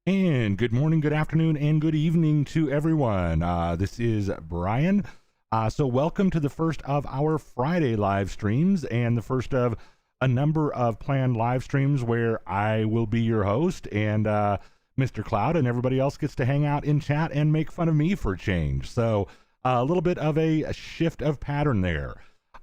And good morning, good afternoon, and good evening to everyone. This is Brian. So welcome to the first of our Friday live streams and the first of a number of planned live streams where I will be your host and Mr. Cloud and everybody else gets to hang out in chat and make fun of me for a change. So a little bit of a shift of pattern there.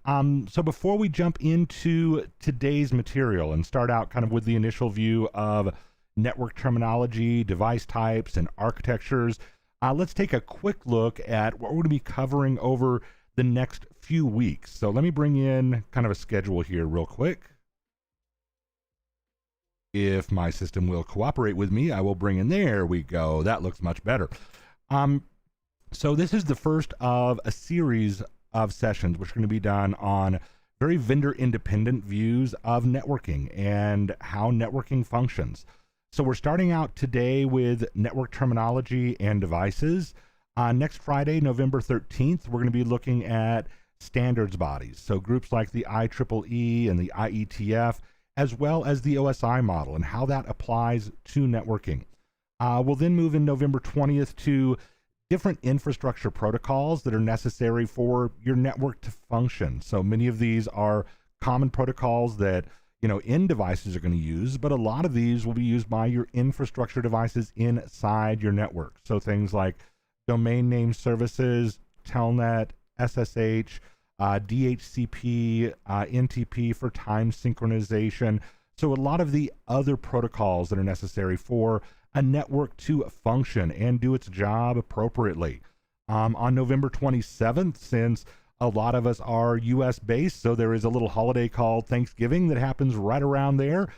So before we jump into today's material and start out kind of with the initial view of network terminology, device types, and architectures, let's take a quick look at what we're going to be covering over the next few weeks. So let me bring in kind of a schedule here real quick. If my system will cooperate with me, I will bring in, there we go. That looks much better. So this is the first of a series of sessions which are going to be done on very vendor independent views of networking and how networking functions. So we're starting out today with network terminology and devices. Next Friday, November 13th, we're going to be looking at standards bodies. So groups like the IEEE and the IETF, as well as the OSI model and how that applies to networking. We'll then move in November 20th to different infrastructure protocols that are necessary for your network to function. So many of these are common protocols that end devices are going to use, but a lot of these will be used by your infrastructure devices inside your network. So things like domain name services, Telnet, SSH, DHCP, NTP for time synchronization. So a lot of the other protocols that are necessary for a network to function and do its job appropriately. On November 27th, since a lot of us are US based, so there is a little holiday called Thanksgiving that happens right around there.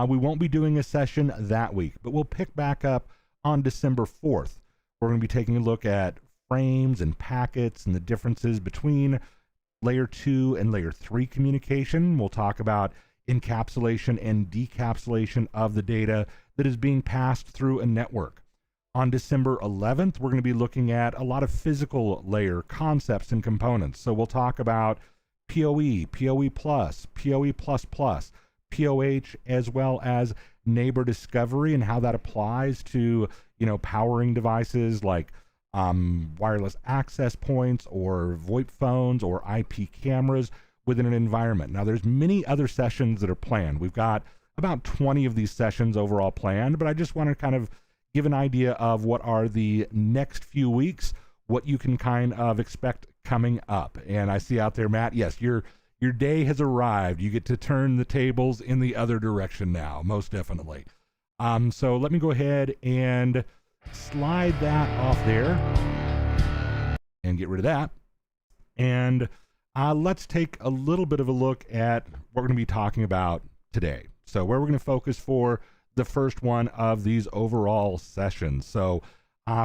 We won't be doing a session that week, but we'll pick back up on December 4th. We're going to be taking a look at frames and packets and the differences between layer 2 and layer 3 communication. We'll talk about encapsulation and decapsulation of the data that is being passed through a network. On December 11th, we're going to be looking at a lot of physical layer concepts and components. So we'll talk about PoE, PoE+, PoE++, POH, as well as neighbor discovery and how that applies to, powering devices like wireless access points or VoIP phones or IP cameras within an environment. Now, there's many other sessions that are planned. We've got about 20 of these sessions overall planned, but I just want to kind of give an idea of what are the next few weeks, what you can kind of expect coming up. And I see out there, Matt, yes, your day has arrived. You get to turn the tables in the other direction now, most definitely. So let me go ahead and slide that off there and get rid of that. And let's take a little bit of a look at what we're going to be talking about today. So where we're going to focus for the first one of these overall sessions. So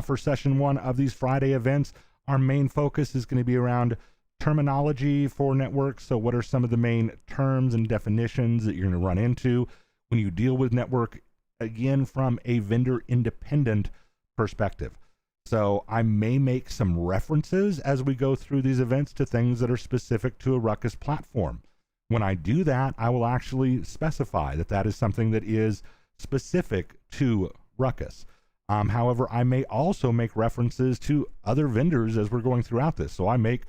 for session one of these Friday events, our main focus is going to be around terminology for networks. So what are some of the main terms and definitions that you're going to run into when you deal with network, again, from a vendor independent perspective. So I may make some references as we go through these events to things that are specific to a RUCKUS platform. When I do that, I will actually specify that that is something that is specific to RUCKUS. However, I may also make references to other vendors as we're going throughout this. So I may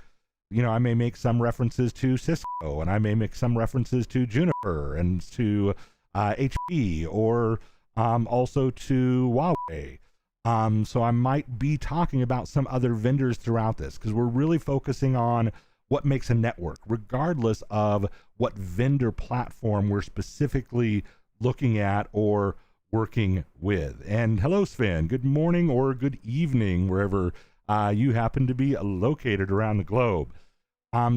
make some references to Cisco, and I may make some references to Juniper and to HP, or also to Huawei. So I might be talking about some other vendors throughout this because we're really focusing on what makes a network, regardless of what vendor platform we're specifically looking at or working with. And hello, Sven. Good morning or good evening, wherever you happen to be located around the globe.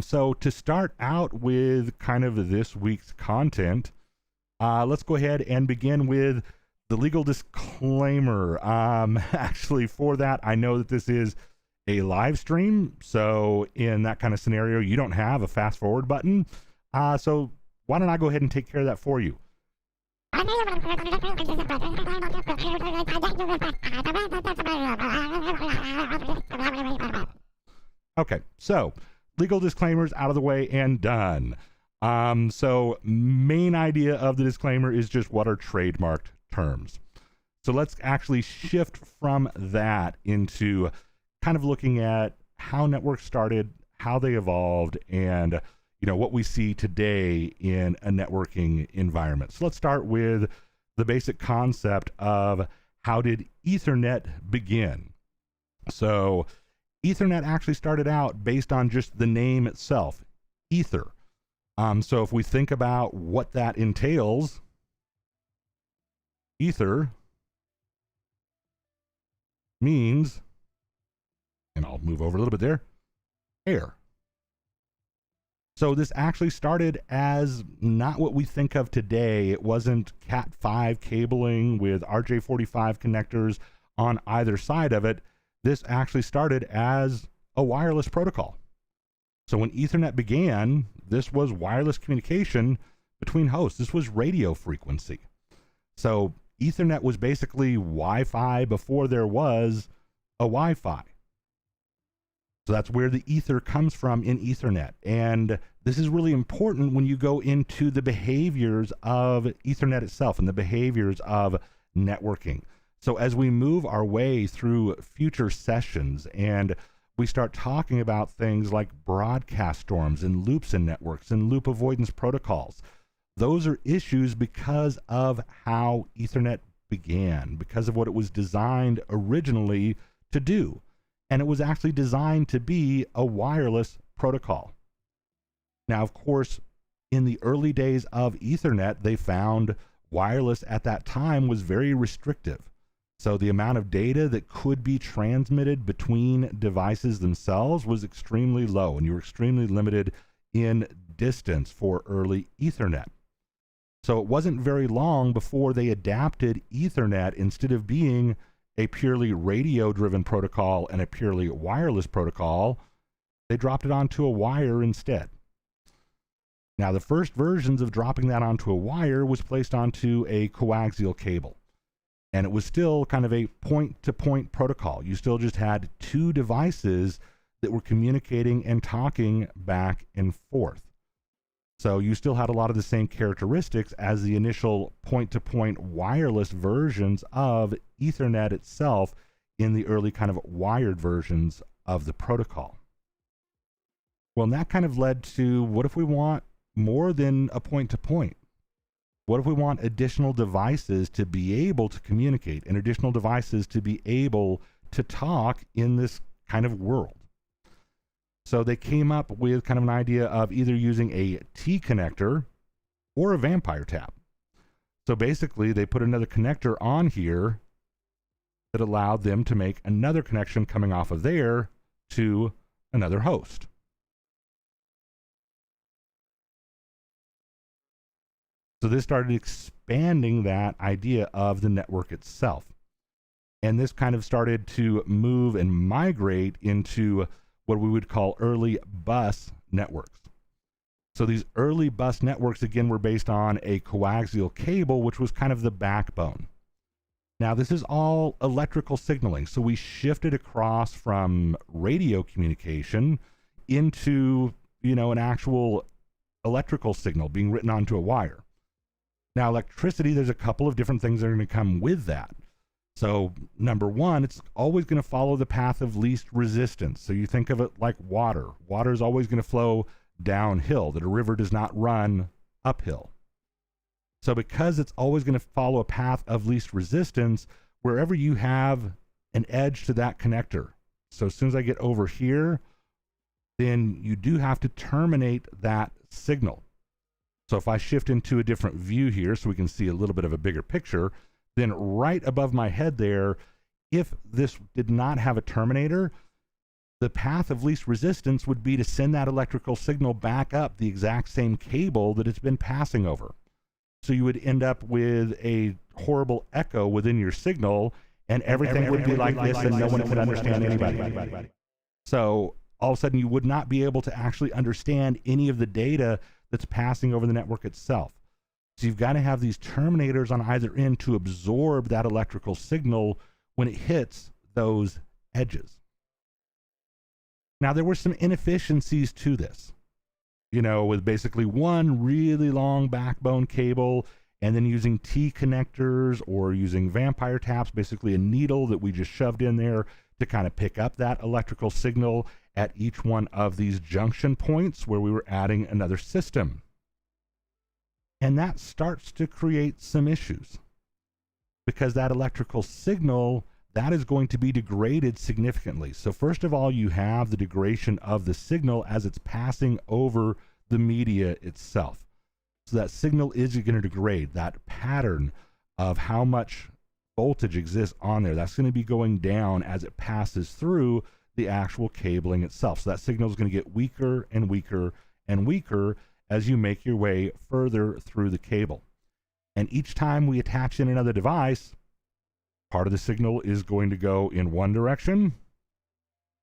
So to start out with kind of this week's content, let's go ahead and begin with the legal disclaimer. Actually, for that, I know that this is a live stream, so in that kind of scenario, you don't have a fast forward button. So why don't I go ahead and take care of that for you? Okay, so legal disclaimers out of the way and done. So main idea of the disclaimer is just what are trademarked terms. So let's actually shift from that into kind of looking at how networks started, how they evolved, and what we see today in a networking environment. So let's start with the basic concept of how did Ethernet begin? So Ethernet actually started out based on just the name itself, ether. So if we think about what that entails, ether means, and I'll move over a little bit there, air. So this actually started as not what we think of today. It wasn't Cat5 cabling with RJ45 connectors on either side of it. This actually started as a wireless protocol. So when Ethernet began, this was wireless communication between hosts. This was radio frequency. So Ethernet was basically Wi-Fi before there was a Wi-Fi. So that's where the ether comes from in Ethernet. And this is really important when you go into the behaviors of Ethernet itself and the behaviors of networking. So as we move our way through future sessions and we start talking about things like broadcast storms and loops in networks and loop avoidance protocols, those are issues because of how Ethernet began, because of what it was designed originally to do. And it was actually designed to be a wireless protocol. Now, of course, in the early days of Ethernet, they found wireless at that time was very restrictive. So the amount of data that could be transmitted between devices themselves was extremely low, and you were extremely limited in distance for early Ethernet. So it wasn't very long before they adapted Ethernet. Instead of being a purely radio-driven protocol and a purely wireless protocol, they dropped it onto a wire instead. Now, the first versions of dropping that onto a wire was placed onto a coaxial cable. And it was still kind of a point-to-point protocol. You still just had two devices that were communicating and talking back and forth. So you still had a lot of the same characteristics as the initial point-to-point wireless versions of Ethernet itself in the early kind of wired versions of the protocol. Well, and that kind of led to, what if we want more than a point-to-point? What if we want additional devices to be able to communicate and additional devices to be able to talk in this kind of world? So they came up with kind of an idea of either using a T connector or a vampire tap. So basically they put another connector on here that allowed them to make another connection coming off of there to another host. So this started expanding that idea of the network itself. And this kind of started to move and migrate into what we would call early bus networks. So these early bus networks, again, were based on a coaxial cable, which was kind of the backbone. Now, this is all electrical signaling. So we shifted across from radio communication into, an actual electrical signal being written onto a wire. Now, electricity, there's a couple of different things that are going to come with that. So number one, it's always going to follow the path of least resistance. So you think of it like water. Water is always going to flow downhill, that a river does not run uphill. So because it's always going to follow a path of least resistance, wherever you have an edge to that connector. So as soon as I get over here, then you do have to terminate that signal. So if I shift into a different view here so we can see a little bit of a bigger picture, then right above my head there, if this did not have a terminator, the path of least resistance would be to send that electrical signal back up the exact same cable that it's been passing over. So you would end up with a horrible echo within your signal, and everything would be like this and no one could understand anybody. So all of a sudden you would not be able to actually understand any of the data that's passing over the network itself. So you've got to have these terminators on either end to absorb that electrical signal when it hits those edges. Now, there were some inefficiencies to this, with basically one really long backbone cable and then using T connectors or using vampire taps, basically a needle that we just shoved in there to kind of pick up that electrical signal at each one of these junction points where we were adding another system. And that starts to create some issues, because that electrical signal, that is going to be degraded significantly. So first of all, you have the degradation of the signal as it's passing over the media itself. So that signal is going to degrade. That pattern of how much voltage exists on there, that's going to be going down as it passes through the actual cabling itself. So that signal is going to get weaker and weaker and weaker as you make your way further through the cable. And each time we attach in another device, part of the signal is going to go in one direction,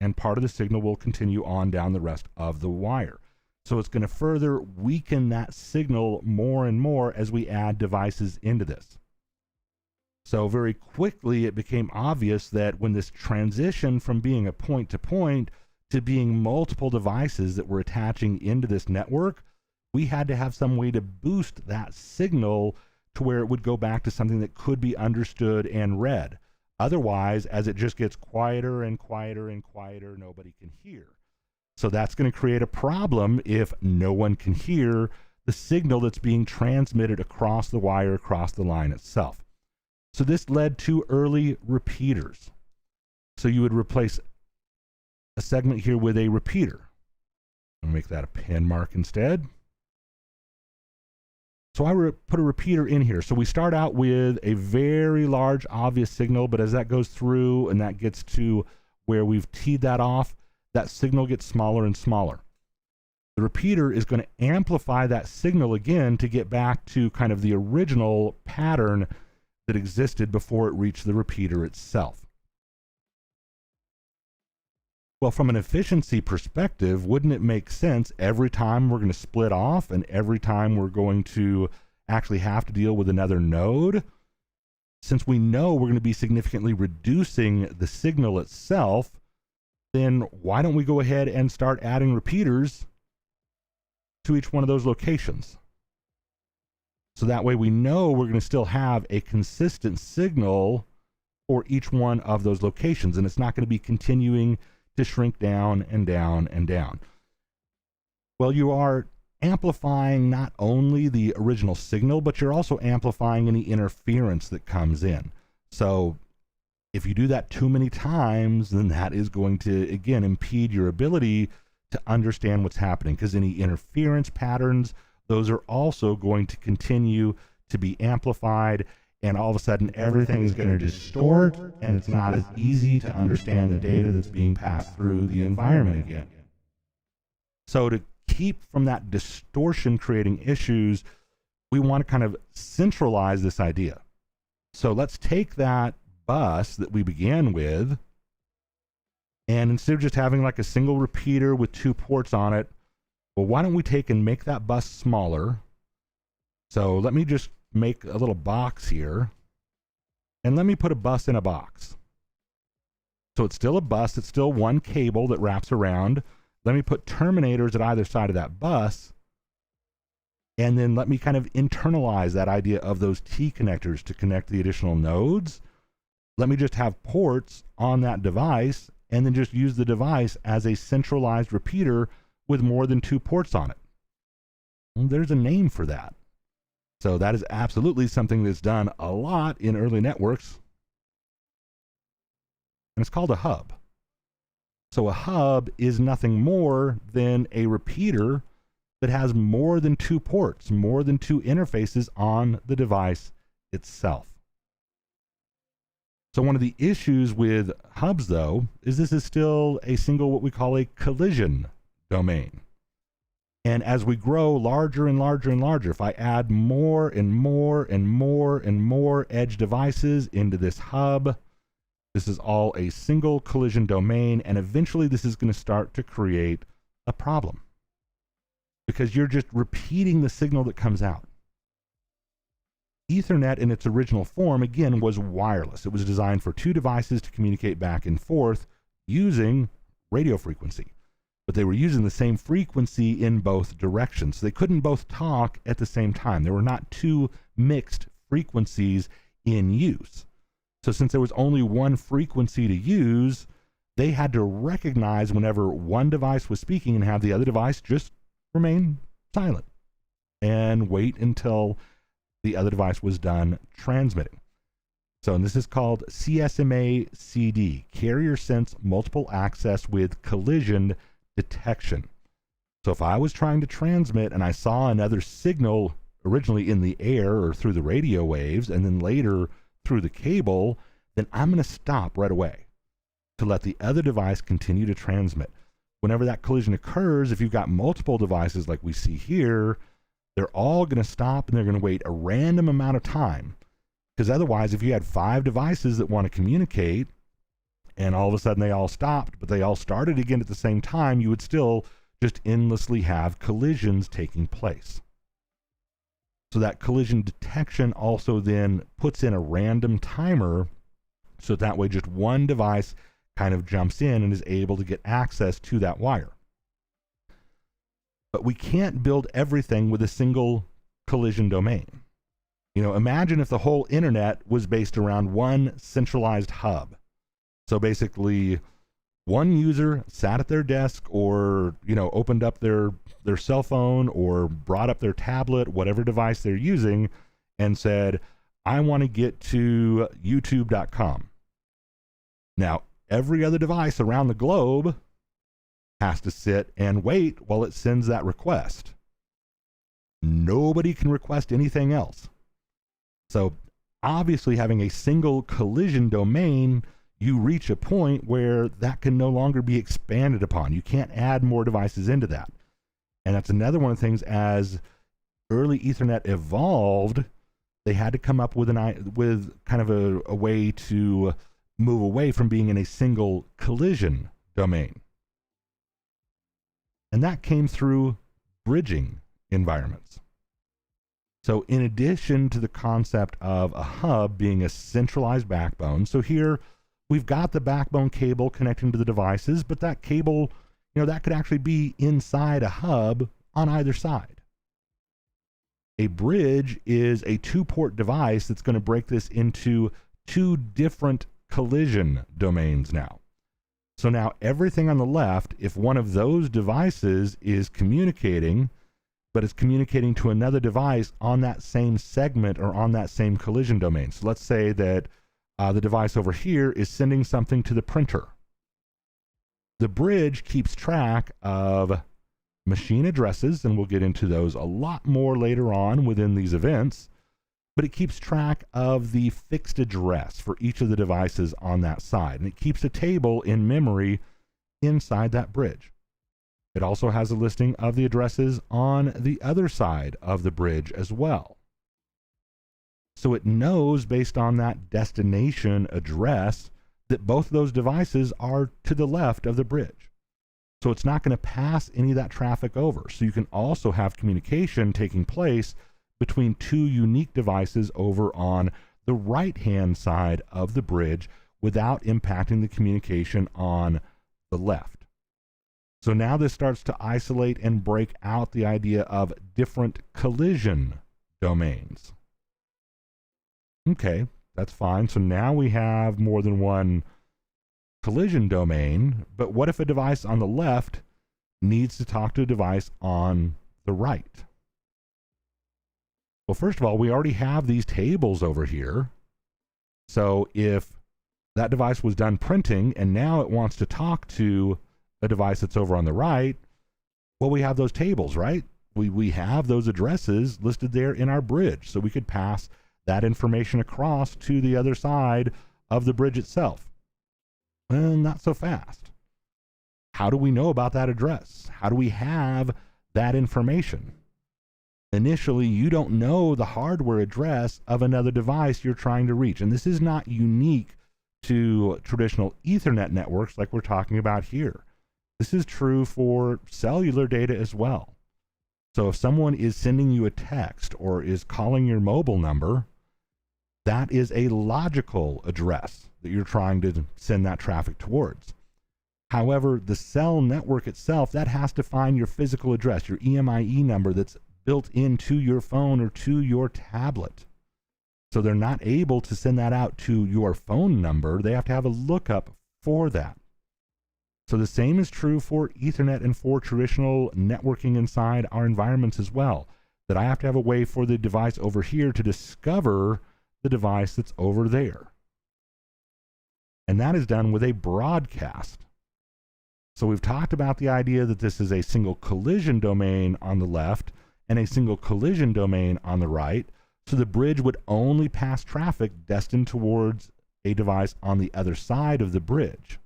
and part of the signal will continue on down the rest of the wire. So it's going to further weaken that signal more and more as we add devices into this. So very quickly it became obvious that when this transition from being a point-to-point to being multiple devices that were attaching into this network, we had to have some way to boost that signal to where it would go back to something that could be understood and read. Otherwise, as it just gets quieter and quieter and quieter, nobody can hear. So that's going to create a problem if no one can hear the signal that's being transmitted across the wire, across the line itself. So this led to early repeaters. So you would replace a segment here with a repeater. I'll make that a pin mark instead. So I put a repeater in here. So we start out with a very large, obvious signal, but as that goes through and that gets to where we've teed that off, that signal gets smaller and smaller. The repeater is going to amplify that signal again to get back to kind of the original pattern that existed before it reached the repeater itself. Well, from an efficiency perspective, wouldn't it make sense every time we're going to split off and every time we're going to actually have to deal with another node? Since we know we're going to be significantly reducing the signal itself, then why don't we go ahead and start adding repeaters to each one of those locations? So that way we know we're going to still have a consistent signal for each one of those locations, and it's not going to be continuing to shrink down and down and down. Well, you are amplifying not only the original signal, but you're also amplifying any interference that comes in. So if you do that too many times, then that is going to, again, impede your ability to understand what's happening, because any interference patterns, those are also going to continue to be amplified, and all of a sudden everything is going to distort, and it's not as easy to understand the data that's being passed through the environment again. So to keep from that distortion creating issues, we want to kind of centralize this idea. So let's take that bus that we began with, and instead of just having like a single repeater with 2 ports on it, well, why don't we take and make that bus smaller? So let me just make a little box here, and let me put a bus in a box. So it's still a bus, it's still one cable that wraps around. Let me put terminators at either side of that bus, and then let me kind of internalize that idea of those T connectors to connect the additional nodes. Let me just have ports on that device, and then just use the device as a centralized repeater with more than 2 ports on it. Well, there's a name for that. So that is absolutely something that's done a lot in early networks, and it's called a hub. So a hub is nothing more than a repeater that has more than 2 ports, more than 2 interfaces on the device itself. So one of the issues with hubs, though, is this is still a single, what we call a collision domain. And as we grow larger and larger and larger, if I add more and more and more and more edge devices into this hub, this is all a single collision domain, and eventually this is going to start to create a problem, because you're just repeating the signal that comes out. Ethernet in its original form, again, was wireless. It was designed for 2 devices to communicate back and forth using radio frequency. But they were using the same frequency in both directions. So they couldn't both talk at the same time. There were not 2 mixed frequencies in use. So since there was only one frequency to use, they had to recognize whenever one device was speaking and have the other device just remain silent and wait until the other device was done transmitting. So, and this is called CSMA-CD, Carrier Sense Multiple Access with Collision Detection. So if I was trying to transmit and I saw another signal originally in the air or through the radio waves and then later through the cable, then I'm going to stop right away to let the other device continue to transmit. Whenever that collision occurs, if you've got multiple devices like we see here, they're all going to stop and they're going to wait a random amount of time. Because otherwise, if you had 5 devices that want to communicate and all of a sudden they all stopped, but they all started again at the same time, you would still just endlessly have collisions taking place. So that collision detection also then puts in a random timer, so that way just one device kind of jumps in and is able to get access to that wire. But we can't build everything with a single collision domain. You know, imagine if the whole internet was based around one centralized hub. So basically, one user sat at their desk or, you know, opened up their cell phone or brought up their tablet, whatever device they're using, and said, I want to get to youtube.com. Now, every other device around the globe has to sit and wait while it sends that request. Nobody can request anything else. So obviously having a single collision domain, you reach a point where that can no longer be expanded upon. You can't add more devices into that. And that's another one of the things, as early Ethernet evolved, they had to come up with kind of a way to move away from being in a single collision domain. And that came through bridging environments. So in addition to the concept of a hub being a centralized backbone, so here we've got the backbone cable connecting to the devices, but that cable, you know, that could actually be inside a hub on either side. A bridge is a 2-port device that's going to break this into 2 different collision domains now. So now everything on the left, if one of those devices is communicating, but it's communicating to another device on that same segment or on that same collision domain. So let's say that the device over here is sending something to the printer. The bridge keeps track of machine addresses, and we'll get into those a lot more later on within these events, but it keeps track of the fixed address for each of the devices on that side, and it keeps a table in memory inside that bridge. It also has a listing of the addresses on the other side of the bridge as well. So it knows based on that destination address that both of those devices are to the left of the bridge. So it's not going to pass any of that traffic over. So you can also have communication taking place between 2 unique devices over on the right-hand side of the bridge without impacting the communication on the left. So now this starts to isolate and break out the idea of different collision domains. Okay, that's fine. So now we have more than one collision domain, but what if a device on the left needs to talk to a device on the right? Well, first of all, we already have these tables over here. So if that device was done printing and now it wants to talk to a device that's over on the right, well, we have those tables, right? We have those addresses listed there in our bridge, so we could pass that information across to the other side of the bridge itself. Well, not so fast. How do we know about that address? How do we have that information? Initially, you don't know the hardware address of another device you're trying to reach, and this is not unique to traditional Ethernet networks like we're talking about here. This is true for cellular data as well. So if someone is sending you a text or is calling your mobile number, that is a logical address that you're trying to send that traffic towards. However, the cell network itself, that has to find your physical address, your EMIE number that's built into your phone or to your tablet. So they're not able to send that out to your phone number. They have to have a lookup for that. So the same is true for Ethernet and for traditional networking inside our environments as well, that I have to have a way for the device over here to discover the device that's over there. And that is done with a broadcast. So we've talked about the idea that this is a single collision domain on the left and a single collision domain on the right. So the bridge would only pass traffic destined towards a device on the other side of the bridge.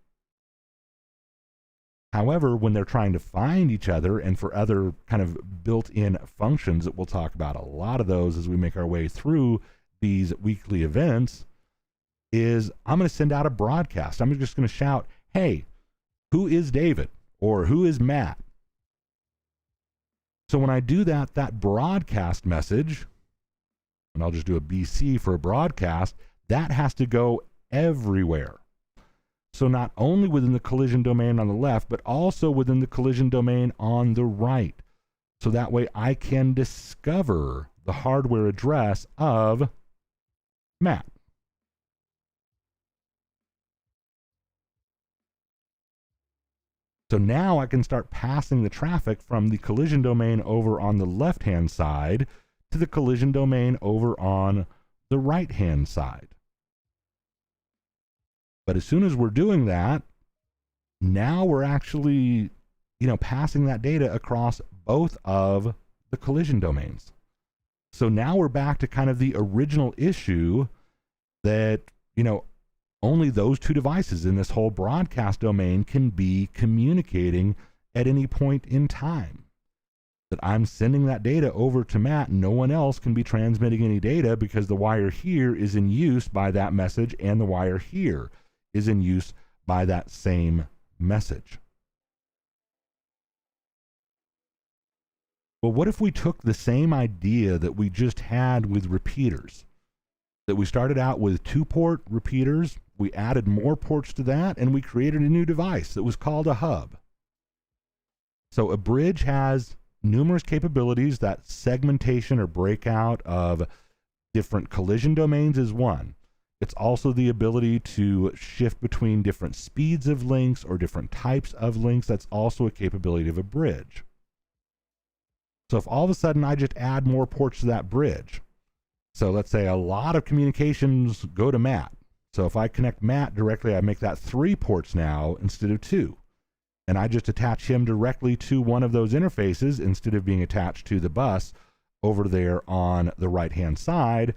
However, when they're trying to find each other and for other kind of built-in functions that we'll talk about, a lot of those as we make our way through these weekly events, is I'm going to send out a broadcast. I'm just going to shout, hey, who is David? Or who is Matt? So when I do that, that broadcast message, and I'll just do a BC for a broadcast, that has to go everywhere. So not only within the collision domain on the left, but also within the collision domain on the right. So that way I can discover the hardware address of Matt. So now I can start passing the traffic from the collision domain over on the left-hand side to the collision domain over on the right-hand side. But as soon as we're doing that, now we're actually, passing that data across both of the collision domains. So now we're back to kind of the original issue that, only those two devices in this whole broadcast domain can be communicating at any point in time. That I'm sending that data over to Matt, no one else can be transmitting any data because the wire here is in use by that message and the wire here is in use by that same message. Well, what if we took the same idea that we just had with repeaters? That we started out with 2-port repeaters, we added more ports to that, and we created a new device that was called a hub. So a bridge has numerous capabilities. That segmentation or breakout of different collision domains is one. It's also the ability to shift between different speeds of links or different types of links. That's also a capability of a bridge. So if all of a sudden I just add more ports to that bridge, so let's say a lot of communications go to Matt. So if I connect Matt directly, I make that 3 ports now instead of 2. And I just attach him directly to one of those interfaces instead of being attached to the bus over there on the right-hand side.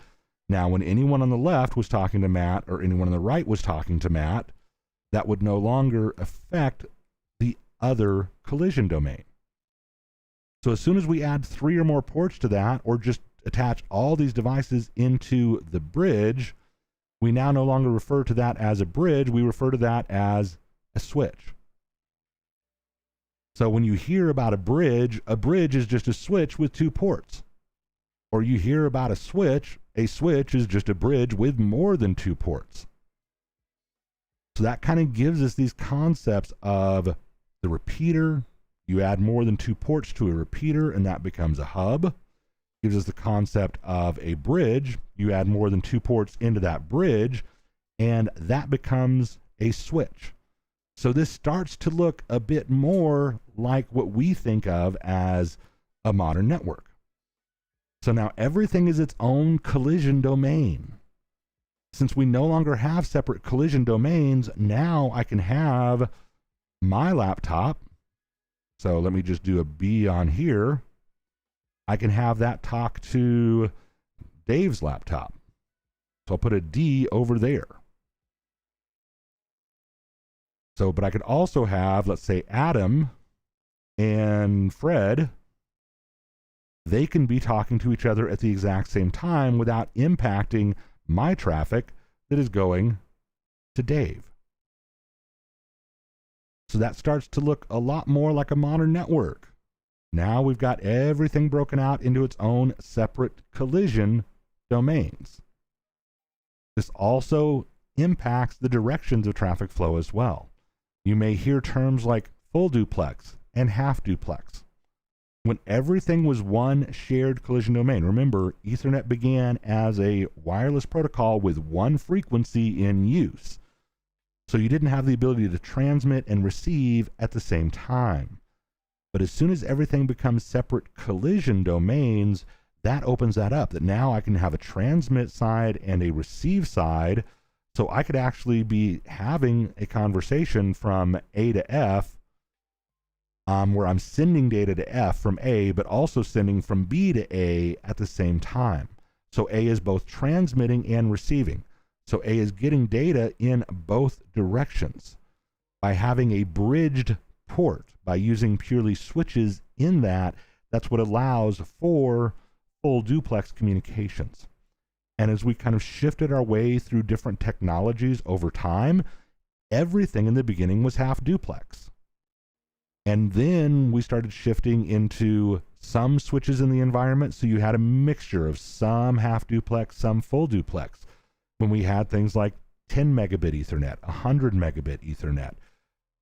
Now, when anyone on the left was talking to Matt or anyone on the right was talking to Matt, that would no longer affect the other collision domain. So as soon as we add 3 or more ports to that, or just attach all these devices into the bridge, we now no longer refer to that as a bridge, we refer to that as a switch. So when you hear about a bridge is just a switch with 2 ports. Or you hear about a switch is just a bridge with more than 2 ports. So that kind of gives us these concepts of the repeater. You add more than 2 ports to a repeater and that becomes a hub. Gives us the concept of a bridge. You add more than 2 ports into that bridge and that becomes a switch. So this starts to look a bit more like what we think of as a modern network. So now everything is its own collision domain. Since we no longer have separate collision domains, now I can have my laptop. So let me just do a B on here. I can have that talk to Dave's laptop. So I'll put a D over there. So, but I could also have, let's say, Adam and Fred. They can be talking to each other at the exact same time without impacting my traffic that is going to Dave. So that starts to look a lot more like a modern network. Now we've got everything broken out into its own separate collision domains. This also impacts the directions of traffic flow as well. You may hear terms like full duplex and half duplex. when everything was one shared collision domain. Remember, Ethernet began as a wireless protocol with one frequency in use. So you didn't have the ability to transmit and receive at the same time. But as soon as everything becomes separate collision domains, that opens that up, that now I can have a transmit side and a receive side. So I could actually be having a conversation from A to F, where I'm sending data to F from A, but also sending from B to A at the same time. So A is both transmitting and receiving. So A is getting data in both directions. By having a bridged port, by using purely switches in that, that's what allows for full duplex communications. And as we kind of shifted our way through different technologies over time, everything in the beginning was half duplex. And then we started shifting into some switches in the environment, so you had a mixture of some half duplex, some full duplex. When we had things like 10 megabit Ethernet, 100 megabit Ethernet,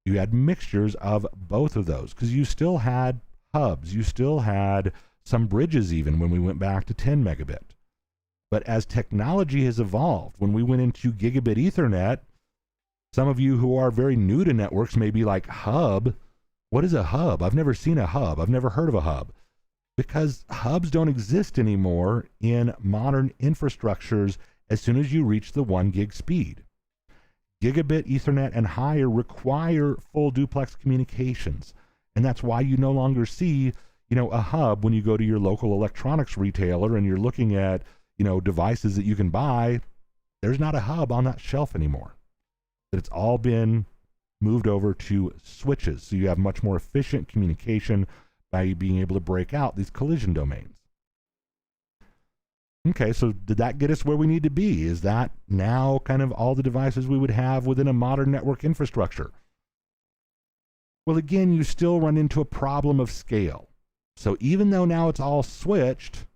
you had mixtures of both of those, because you still had hubs, you still had some bridges even when we went back to 10 megabit. But as technology has evolved, when we went into gigabit Ethernet, some of you who are very new to networks may be like, hub? What is a hub? I've never seen a hub. I've never heard of a hub. Because hubs don't exist anymore in modern infrastructures as soon as you reach the 1 gig speed. Gigabit Ethernet and higher require full duplex communications. And that's why you no longer see, a hub when you go to your local electronics retailer and you're looking at, devices that you can buy. There's not a hub on that shelf anymore. That it's all been moved over to switches. So you have much more efficient communication by being able to break out these collision domains. Okay, so did that get us where we need to be? Is that now kind of all the devices we would have within a modern network infrastructure? Well, again, you still run into a problem of scale. So even though now it's all switched,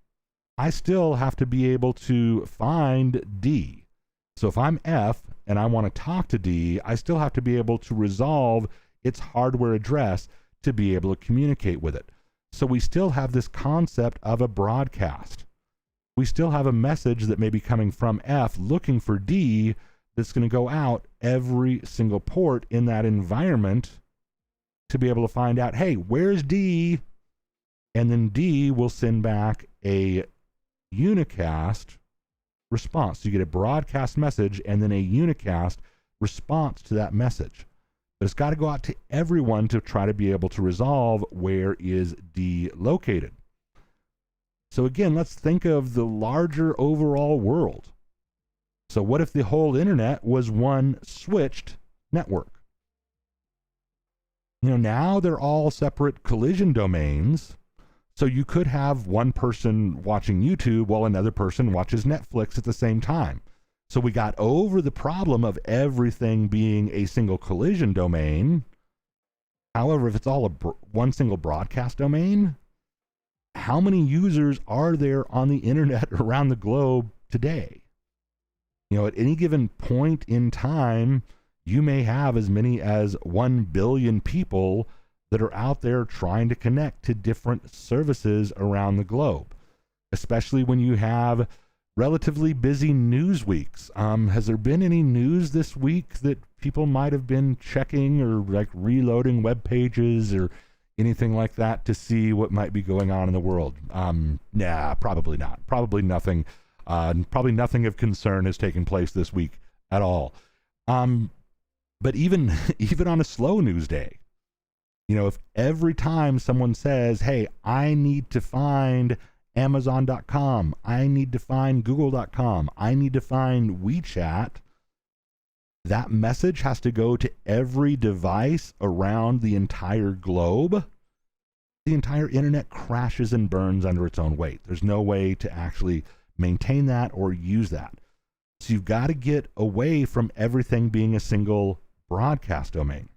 I still have to be able to find D. So if I'm F and I want to talk to D, I still have to be able to resolve its hardware address to be able to communicate with it. So we still have this concept of a broadcast. We still have a message that may be coming from F looking for D that's going to go out every single port in that environment to be able to find out, hey, where's D? And then D will send back a unicast response. So you get a broadcast message and then a unicast response to that message. But it's got to go out to everyone to try to be able to resolve where is D located. So again, let's think of the larger overall world. So what if the whole internet was one switched network? Now they're all separate collision domains. So you could have one person watching YouTube while another person watches Netflix at the same time. So we got over the problem of everything being a single collision domain. However, if it's all one single broadcast domain, how many users are there on the internet around the globe today? At any given point in time, you may have as many as 1 billion people that are out there trying to connect to different services around the globe, especially when you have relatively busy news weeks. Has there been any news this week that people might have been checking or like reloading web pages or anything like that to see what might be going on in the world? Nah, probably not. Probably nothing. Probably nothing of concern has taken place this week at all. But even on a slow news day, if every time someone says, hey, I need to find Amazon.com, I need to find Google.com, I need to find WeChat, that message has to go to every device around the entire globe. The entire internet crashes and burns under its own weight. There's no way to actually maintain that or use that. So you've got to get away from everything being a single broadcast domain.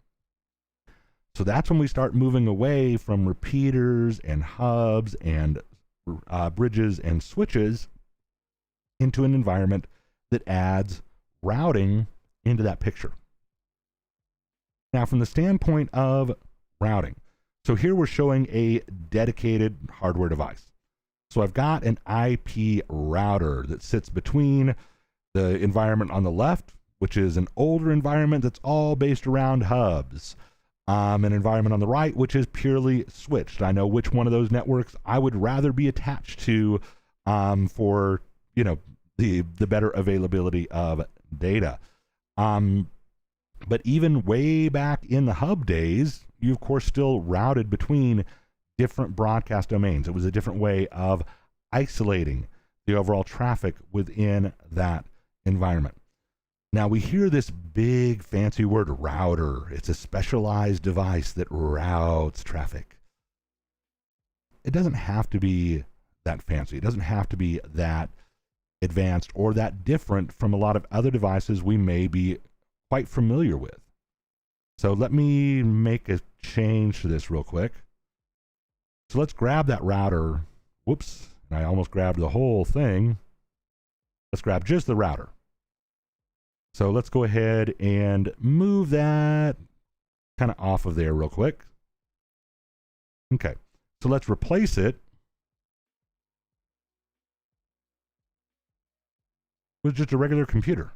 So that's when we start moving away from repeaters and hubs and bridges and switches into an environment that adds routing into that picture. Now, from the standpoint of routing, So here we're showing a dedicated hardware device. So I've got an IP router that sits between the environment on the left, which is an older environment that's all based around hubs. An environment on the right, which is purely switched. I know which one of those networks I would rather be attached to for, you know, the better availability of data. But even way back in the hub days, you of course still routed between different broadcast domains. It was a different way of isolating the overall traffic within that environment. Now we hear this big fancy word router. It's a specialized device that routes traffic. It doesn't have to be that fancy. It doesn't have to be that advanced or that different from a lot of other devices we may be quite familiar with. So let me make a change to this real quick. So let's grab that router. Whoops, I almost grabbed the whole thing. Let's grab just the router. So let's go ahead and move that kind of off of there real quick. Okay, so let's replace it with just a regular computer.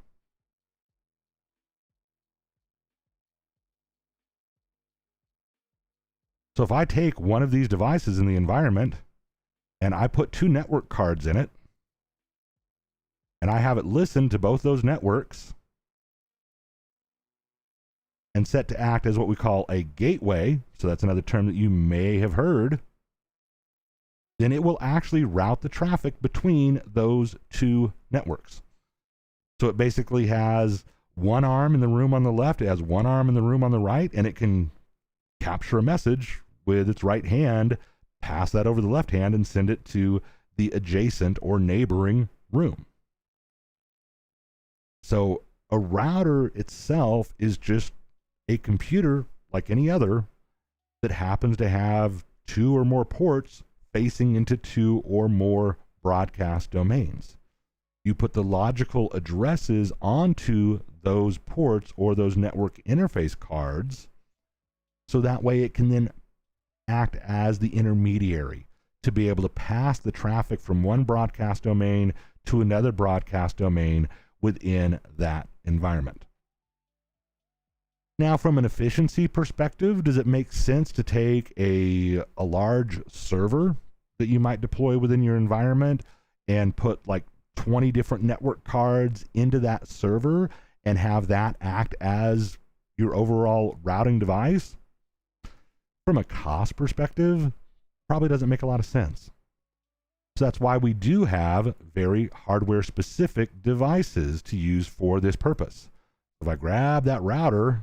So if I take one of these devices in the environment and I put 2 network cards in it, and I have it listen to both those networks and set to act as what we call a gateway, so that's another term that you may have heard, then it will actually route the traffic between those 2 networks. So it basically has one arm in the room on the left, it has one arm in the room on the right, and it can capture a message with its right hand, pass that over the left hand, and send it to the adjacent or neighboring room. So a router itself is just a computer like any other that happens to have 2 or more ports facing into 2 or more broadcast domains. You put the logical addresses onto those ports or those network interface cards, so that way it can then act as the intermediary to be able to pass the traffic from one broadcast domain to another broadcast domain within that environment. Now, from an efficiency perspective, does it make sense to take a large server that you might deploy within your environment and put like 20 different network cards into that server and have that act as your overall routing device? From a cost perspective, probably doesn't make a lot of sense. So that's why we do have very hardware specific devices to use for this purpose. If I grab that router,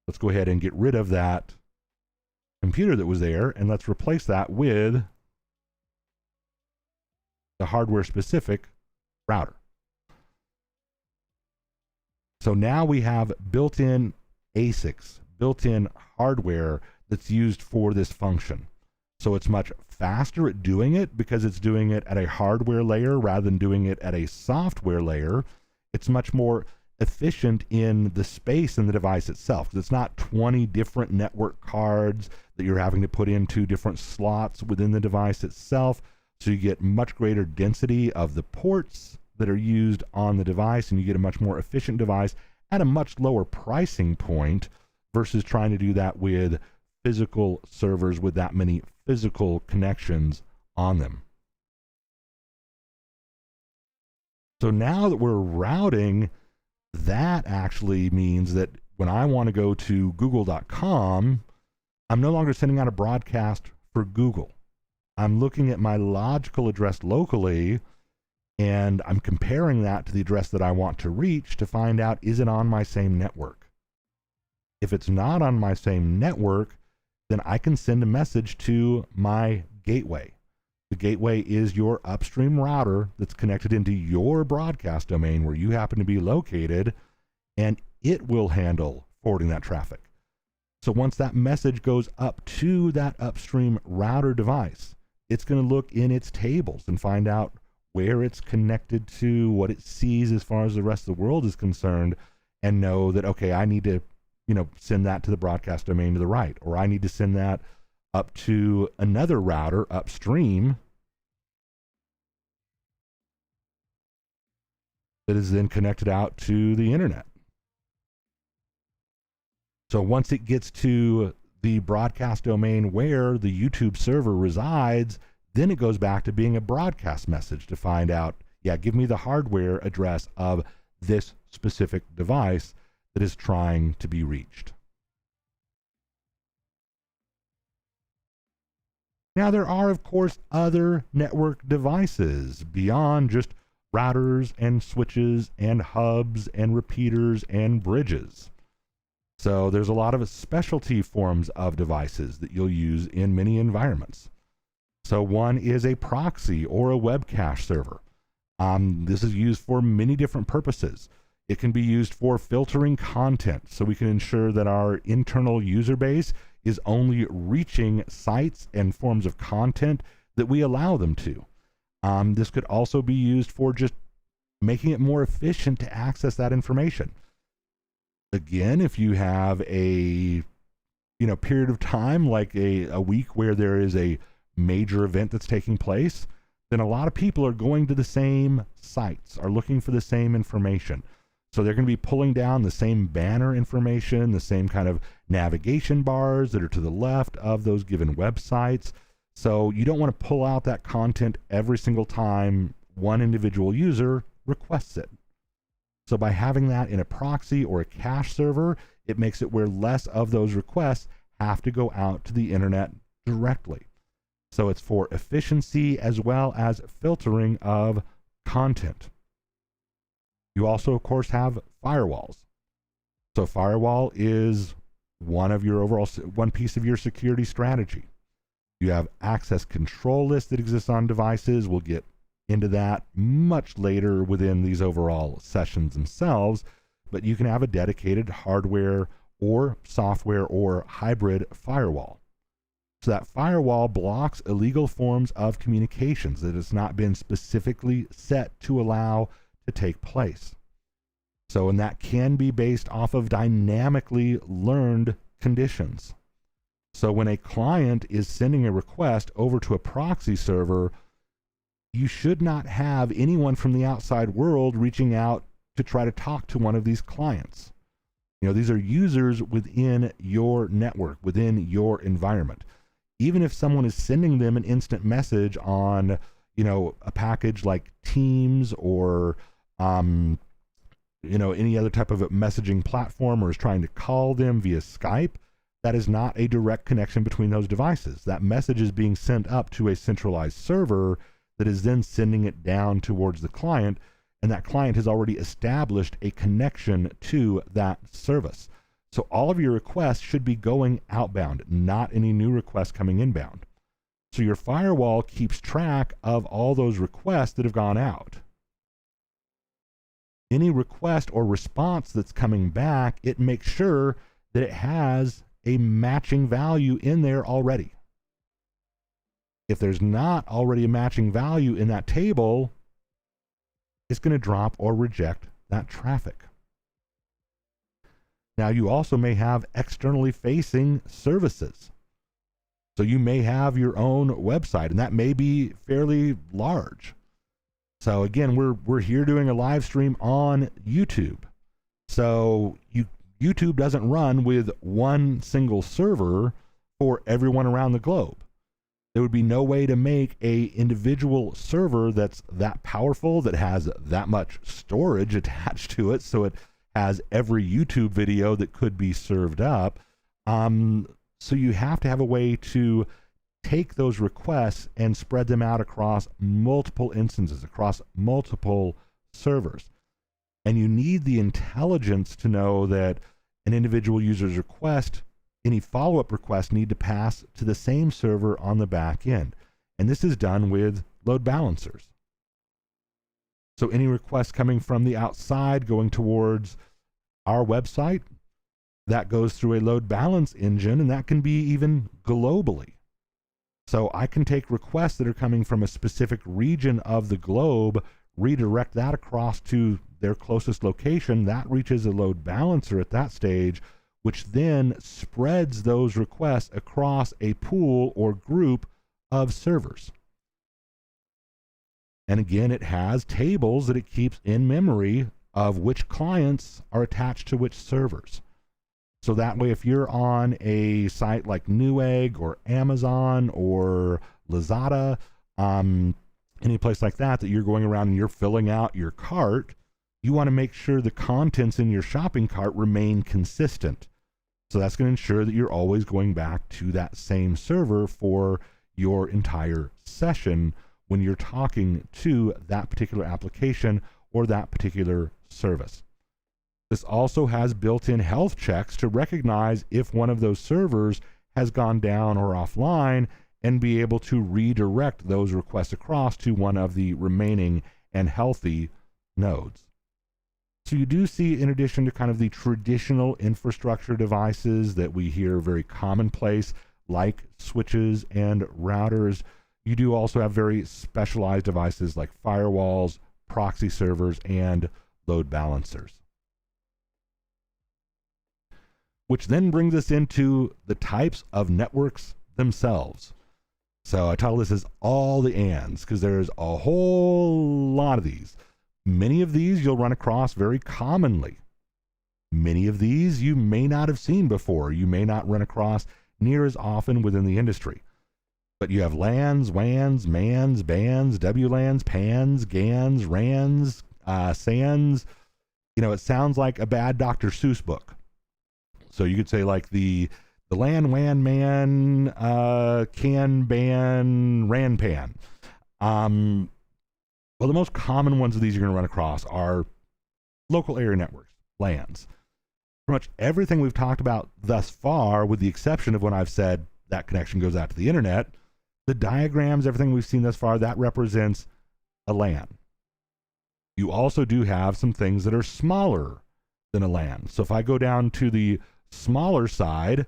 let's go ahead and get rid of that computer that was there, and let's replace that with the hardware specific router. So now we have built-in ASICs, built-in hardware that's used for this function. So it's much faster at doing it because it's doing it at a hardware layer rather than doing it at a software layer. It's much more efficient in the space in the device itself, because it's not 20 different network cards that you're having to put into different slots within the device itself. So you get much greater density of the ports that are used on the device, and you get a much more efficient device at a much lower pricing point versus trying to do that with physical servers with that many physical connections on them. So now that we're routing, that actually means that when I want to go to google.com, I'm no longer sending out a broadcast for Google. I'm looking at my logical address locally, and I'm comparing that to the address that I want to reach to find out, is it on my same network? If it's not on my same network, then I can send a message to my gateway. The gateway is your upstream router that's connected into your broadcast domain where you happen to be located, and it will handle forwarding that traffic. So once that message goes up to that upstream router device, it's going to look in its tables and find out where it's connected to, what it sees as far as the rest of the world is concerned, and know that, okay, I need to send that to the broadcast domain to the right, or I need to send that up to another router upstream that is then connected out to the internet. So once it gets to the broadcast domain where the YouTube server resides, then it goes back to being a broadcast message to find out, yeah, give me the hardware address of this specific device that is trying to be reached. Now, there are, of course, other network devices beyond just routers and switches and hubs and repeaters and bridges. So there's a lot of specialty forms of devices that you'll use in many environments. So one is a proxy or a web cache server. This is used for many different purposes. It can be used for filtering content, so we can ensure that our internal user base is only reaching sites and forms of content that we allow them to. This could also be used for just making it more efficient to access that information. Again, if you have a period of time, like a week where there is a major event that's taking place, then a lot of people are going to the same sites, are looking for the same information. So they're going to be pulling down the same banner information, the same kind of navigation bars that are to the left of those given websites. So you don't want to pull out that content every single time one individual user requests it. So by having that in a proxy or a cache server, it makes it where less of those requests have to go out to the internet directly. So it's for efficiency as well as filtering of content. You also, of course, have firewalls. So firewall is one piece of your security strategy. You have access control lists that exist on devices. We'll get into that much later within these overall sessions themselves, but you can have a dedicated hardware or software or hybrid firewall. So that firewall blocks illegal forms of communications that has not been specifically set to allow to take place. So, and that can be based off of dynamically learned conditions. So when a client is sending a request over to a proxy server, you should not have anyone from the outside world reaching out to try to talk to one of these clients. These are users within your network, within your environment. Even if someone is sending them an instant message on, a package like Teams or, any other type of messaging platform, or is trying to call them via Skype, that is not a direct connection between those devices. That message is being sent up to a centralized server that is then sending it down towards the client, and that client has already established a connection to that service. So all of your requests should be going outbound, not any new requests coming inbound. So your firewall keeps track of all those requests that have gone out. Any request or response that's coming back, it makes sure that it has a matching value in there already. If there's not already a matching value in that table, it's going to drop or reject that traffic. Now, you also may have externally facing services. So you may have your own website, and that may be fairly large. So again, we're here doing a live stream on YouTube. So YouTube doesn't run with one single server for everyone around the globe. There would be no way to make a individual server that's that powerful, that has that much storage attached to it, so it has every YouTube video that could be served up. So you have to have a way to take those requests and spread them out across multiple instances, across multiple servers. And you need the intelligence to know that an individual user's request, any follow-up requests, need to pass to the same server on the back end. And this is done with load balancers. So any request coming from the outside going towards our website, that goes through a load balance engine, and that can be even globally. So I can take requests that are coming from a specific region of the globe, redirect that across to their closest location. That reaches a load balancer at that stage, which then spreads those requests across a pool or group of servers. And again, it has tables that it keeps in memory of which clients are attached to which servers. So that way, if you're on a site like Newegg or Amazon or Lazada, any place like that, that you're going around and you're filling out your cart, you want to make sure the contents in your shopping cart remain consistent. So that's going to ensure that you're always going back to that same server for your entire session when you're talking to that particular application or that particular service. This also has built-in health checks to recognize if one of those servers has gone down or offline and be able to redirect those requests across to one of the remaining and healthy nodes. So you do see, in addition to kind of the traditional infrastructure devices that we hear very commonplace, like switches and routers, you do also have very specialized devices like firewalls, proxy servers, and load balancers. Which then brings us into the types of networks themselves. So I title this as all the ands, because there's a whole lot of these. Many of these you'll run across very commonly. Many of these you may not have seen before. You may not run across near as often within the industry. But you have LANs, WANs, MANs, BANs, WLANs, PANs, GANs, RANs, SANs. You know, it sounds like a bad Dr. Seuss book. So you could say like the LAN, WAN, MAN, CAN, BAN, RAN, PAN. Well, the most common ones of these you're going to run across are local area networks, LANs. Pretty much everything we've talked about thus far, with the exception of when I've said that connection goes out to the internet, the diagrams, everything we've seen thus far, that represents a LAN. You also do have some things that are smaller than a LAN. So if I go down to the smaller side,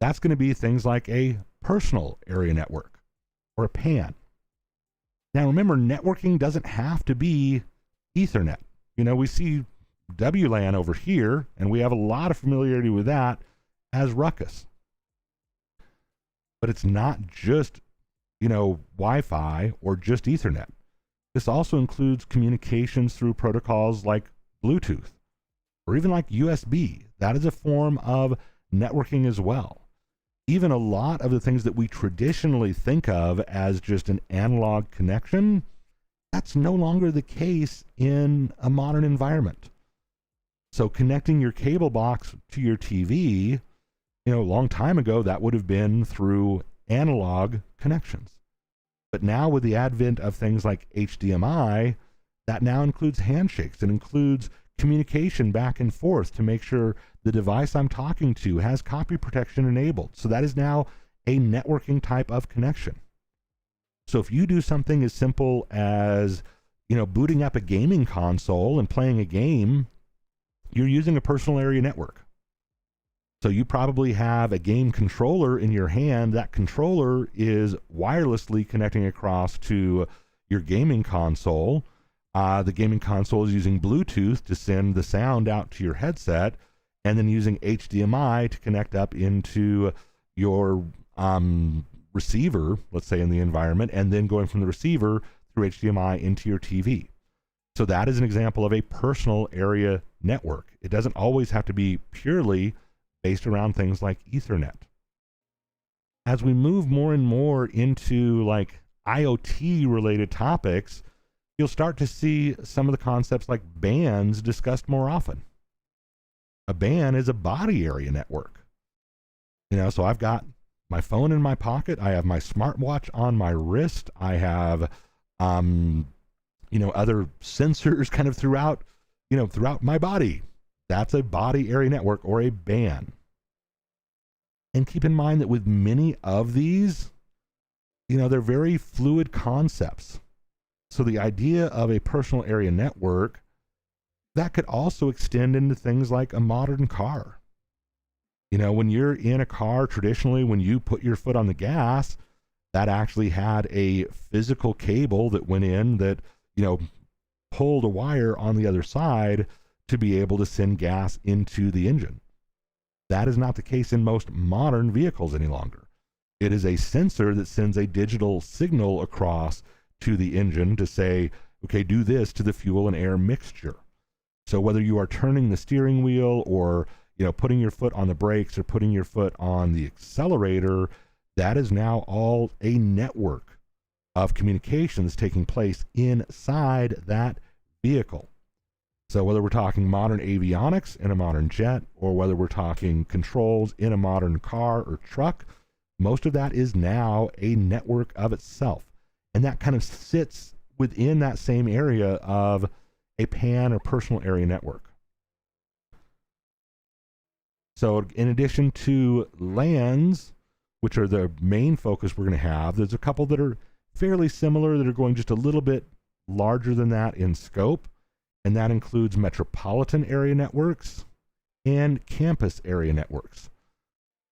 that's going to be things like a personal area network or a PAN. Now remember, networking doesn't have to be Ethernet. You know, we see WLAN over here, and we have a lot of familiarity with that as RUCKUS. But it's not just, you know, Wi-Fi or just Ethernet. This also includes communications through protocols like Bluetooth or even like USB. That is a form of networking as well. Even a lot of the things that we traditionally think of as just an analog connection, that's no longer the case in a modern environment. So connecting your cable box to your TV, you know, a long time ago, that would have been through analog connections. But now with the advent of things like HDMI, that now includes handshakes. It includes communication back and forth to make sure the device I'm talking to has copy protection enabled. So that is now a networking type of connection. So if you do something as simple as, you know, booting up a gaming console and playing a game, you're using a personal area network. So you probably have a game controller in your hand. That controller is wirelessly connecting across to your gaming console. The gaming console is using Bluetooth to send the sound out to your headset, and then using HDMI to connect up into your receiver, let's say in the environment, and then going from the receiver through HDMI into your TV. So that is an example of a personal area network. It doesn't always have to be purely based around things like Ethernet. As we move more and more into like IoT related topics, you'll start to see some of the concepts like bands discussed more often. A band is a body area network. You know, so I've got my phone in my pocket, I have my smartwatch on my wrist, I have you know, other sensors kind of throughout my body. That's a body area network or a band. And keep in mind that with many of these, you know, they're very fluid concepts. So the idea of a personal area network, that could also extend into things like a modern car. You know, when you're in a car, traditionally, when you put your foot on the gas, that actually had a physical cable that went in that, you know, pulled a wire on the other side to be able to send gas into the engine. That is not the case in most modern vehicles any longer. It is a sensor that sends a digital signal across to the engine to say, okay, do this to the fuel and air mixture. So whether you are turning the steering wheel or putting your foot on the brakes or putting your foot on the accelerator, that is now all a network of communications taking place inside that vehicle. So whether we're talking modern avionics in a modern jet, or whether we're talking controls in a modern car or truck, most of that is now a network of itself. And that kind of sits within that same area of a PAN or personal area network. So in addition to LANs, which are the main focus we're going to have, there's a couple that are fairly similar that are going just a little bit larger than that in scope, and that includes metropolitan area networks and campus area networks.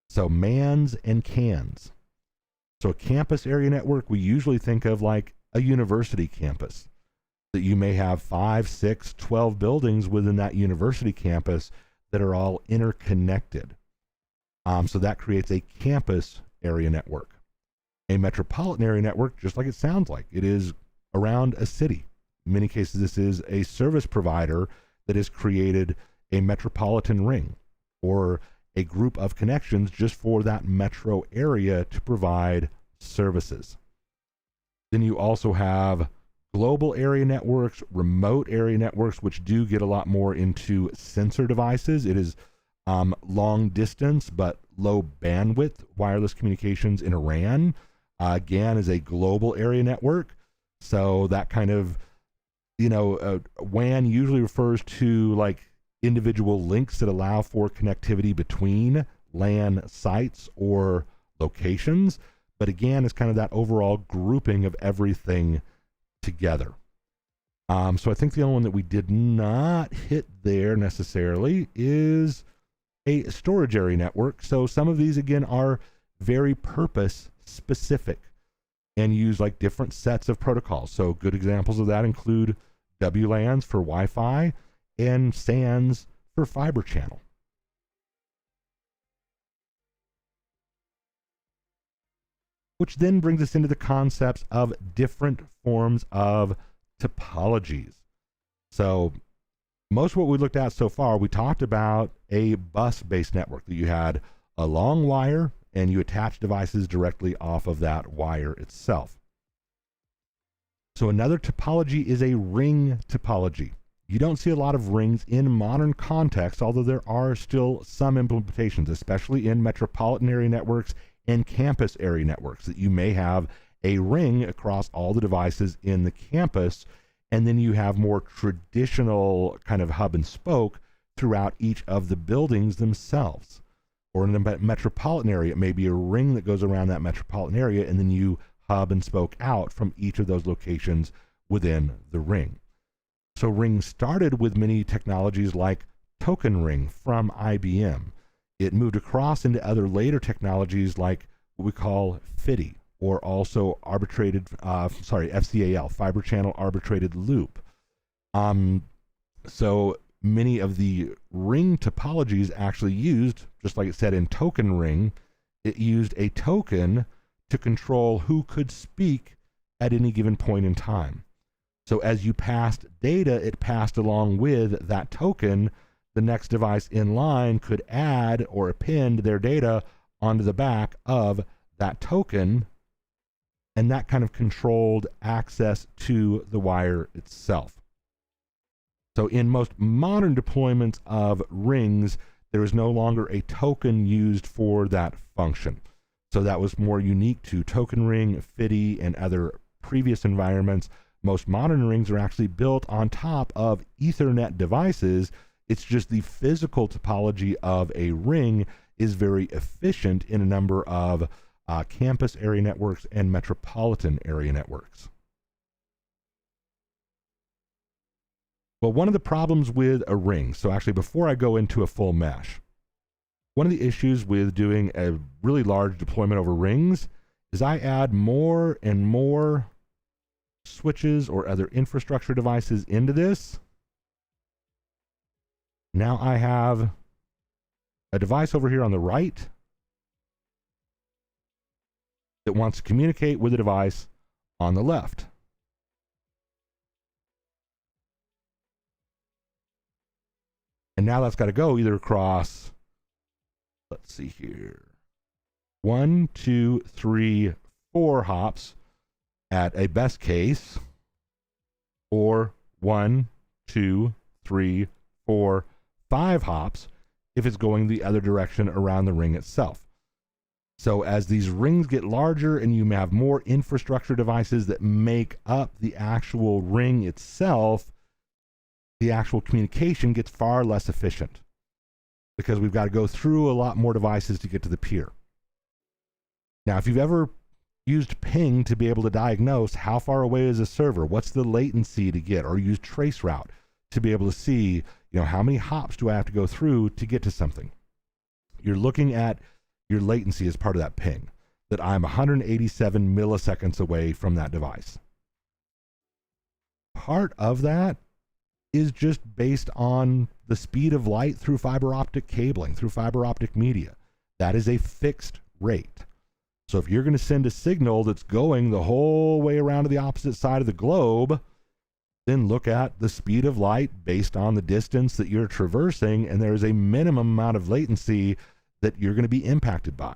So MANs and CANs. So a campus area network, we usually think of like a university campus, that you may have 5, 6, 12 buildings within that university campus that are all interconnected. So that creates a campus area network. A metropolitan area network, just like it sounds like, it is around a city. In many cases, this is a service provider that has created a metropolitan ring or a group of connections just for that metro area to provide services. Then you also have global area networks, remote area networks, which do get a lot more into sensor devices. It is long distance but low bandwidth wireless communications in a RAN. Again, is a global area network. So that kind of, WAN usually refers to like individual links that allow for connectivity between LAN sites or locations. But again, it's kind of that overall grouping of everything together. So I think the only one that we did not hit there necessarily is a storage area network. So some of these, again, are very purpose specific and use like different sets of protocols. So good examples of that include WLANs for Wi-Fi and SANs for fiber channel. Which then brings us into the concepts of different forms of topologies. So most of what we looked at so far, we talked about a bus-based network, that you had a long wire and you attach devices directly off of that wire itself. So another topology is a ring topology. You don't see a lot of rings in modern context, although there are still some implementations, especially in metropolitan area networks and campus area networks, that you may have a ring across all the devices in the campus, and then you have more traditional kind of hub and spoke throughout each of the buildings themselves. Or in a metropolitan area, it may be a ring that goes around that metropolitan area, and then you hub and spoke out from each of those locations within the ring. So rings started with many technologies like token ring from IBM. It moved across into other later technologies like what we call FIDI, or also FCAL, fiber channel arbitrated loop. So many of the ring topologies actually used, just like it said in token ring, it used a token to control who could speak at any given point in time. So as you passed data, it passed along with that token. The next device in line could add or append their data onto the back of that token, and that kind of controlled access to the wire itself. So in most modern deployments of rings, there is no longer a token used for that function. So that was more unique to token ring, FIDI, and other previous environments. Most modern rings are actually built on top of Ethernet devices. It's just the physical topology of a ring is very efficient in a number of campus area networks and metropolitan area networks. Well, one of the problems with a ring, so actually before I go into a full mesh, one of the issues with doing a really large deployment over rings is I add more and more switches or other infrastructure devices into this. Now I have a device over here on the right that wants to communicate with a device on the left. And now that's got to go either across, let's see here, 1, 2, 3, 4 hops at a best case, or 1, 2, 3, 4, 5 hops if it's going the other direction around the ring itself. So as these rings get larger and you have more infrastructure devices that make up the actual ring itself, the actual communication gets far less efficient because we've got to go through a lot more devices to get to the peer. Now, if you've ever used ping to be able to diagnose how far away is a server, what's the latency to get, or use traceroute to be able to see, how many hops do I have to go through to get to something? You're looking at your latency as part of that ping, that I'm 187 milliseconds away from that device. Part of that is just based on the speed of light through fiber optic cabling, through fiber optic media. That is a fixed rate. So if you're going to send a signal that's going the whole way around to the opposite side of the globe, then look at the speed of light based on the distance that you're traversing, and there's a minimum amount of latency that you're going to be impacted by.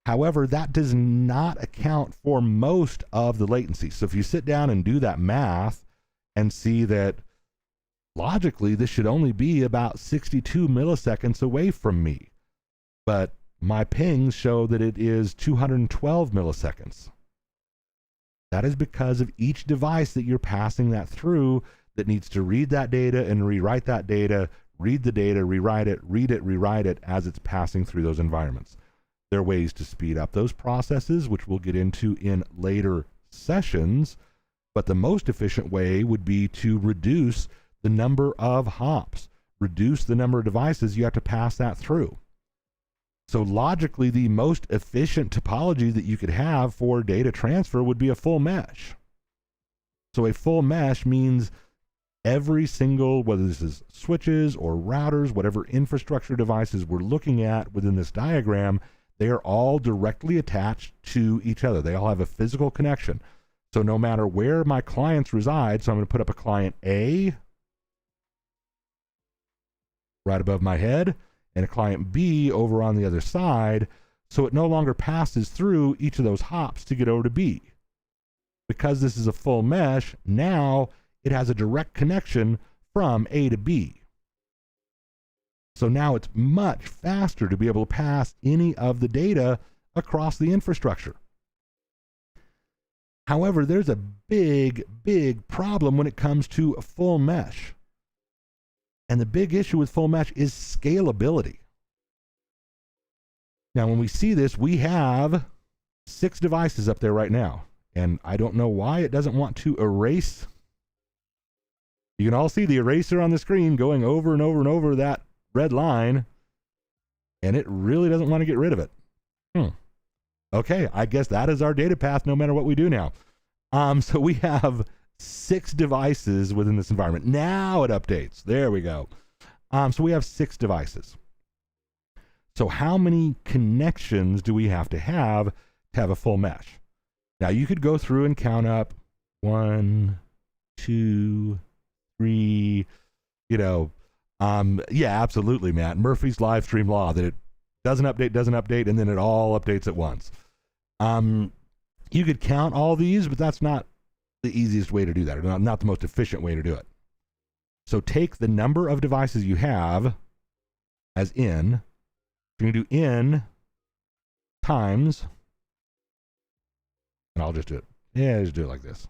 However, that does not account for most of the latency. So if you sit down and do that math and see that logically this should only be about 62 milliseconds away from me, but my pings show that it is 212 milliseconds. That is because of each device that you're passing that through that needs to read that data and rewrite that data, read the data, rewrite it, rewrite it as it's passing through those environments. There are ways to speed up those processes, which we'll get into in later sessions, but the most efficient way would be to reduce the number of hops, reduce the number of devices you have to pass that through. So logically, the most efficient topology that you could have for data transfer would be a full mesh. So a full mesh means every single, whether this is switches or routers, whatever infrastructure devices we're looking at within this diagram, they are all directly attached to each other. They all have a physical connection. So no matter where my clients reside, so I'm going to put up a client A right above my head, and a client B over on the other side, so it no longer passes through each of those hops to get over to B. Because this is a full mesh, now it has a direct connection from A to B. So now it's much faster to be able to pass any of the data across the infrastructure. However, there's a big, big problem when it comes to a full mesh. And the big issue with full mesh is scalability. Now, when we see this, we have 6 devices up there right now. And I don't know why it doesn't want to erase. You can all see the eraser on the screen going over and over and over that red line. And it really doesn't want to get rid of it. Okay, I guess that is our data path no matter what we do now. So we have 6 devices within this environment. Now it updates. There we go. So we have 6 devices. So how many connections do we have to have a full mesh? Now you could go through and count up 1, 2, 3, yeah, absolutely, Matt. Murphy's live stream law, that it doesn't update, and then it all updates at once. You could count all these, but that's not the easiest way to do that, or not the most efficient way to do it. So take the number of devices you have as n. You're going to do n times, and I'll just do it. Yeah, just do it like this.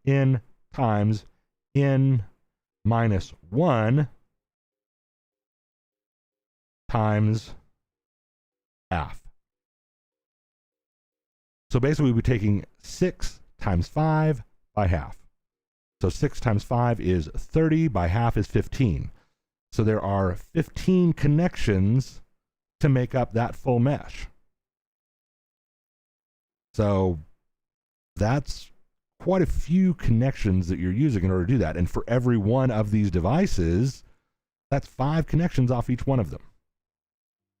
N times n minus 1 times half. So basically, we're taking 6 times 5 by half. So 6 times 5 is 30, by half is 15. So there are 15 connections to make up that full mesh. So that's quite a few connections that you're using in order to do that. And for every one of these devices, That's 5 connections off each one of them.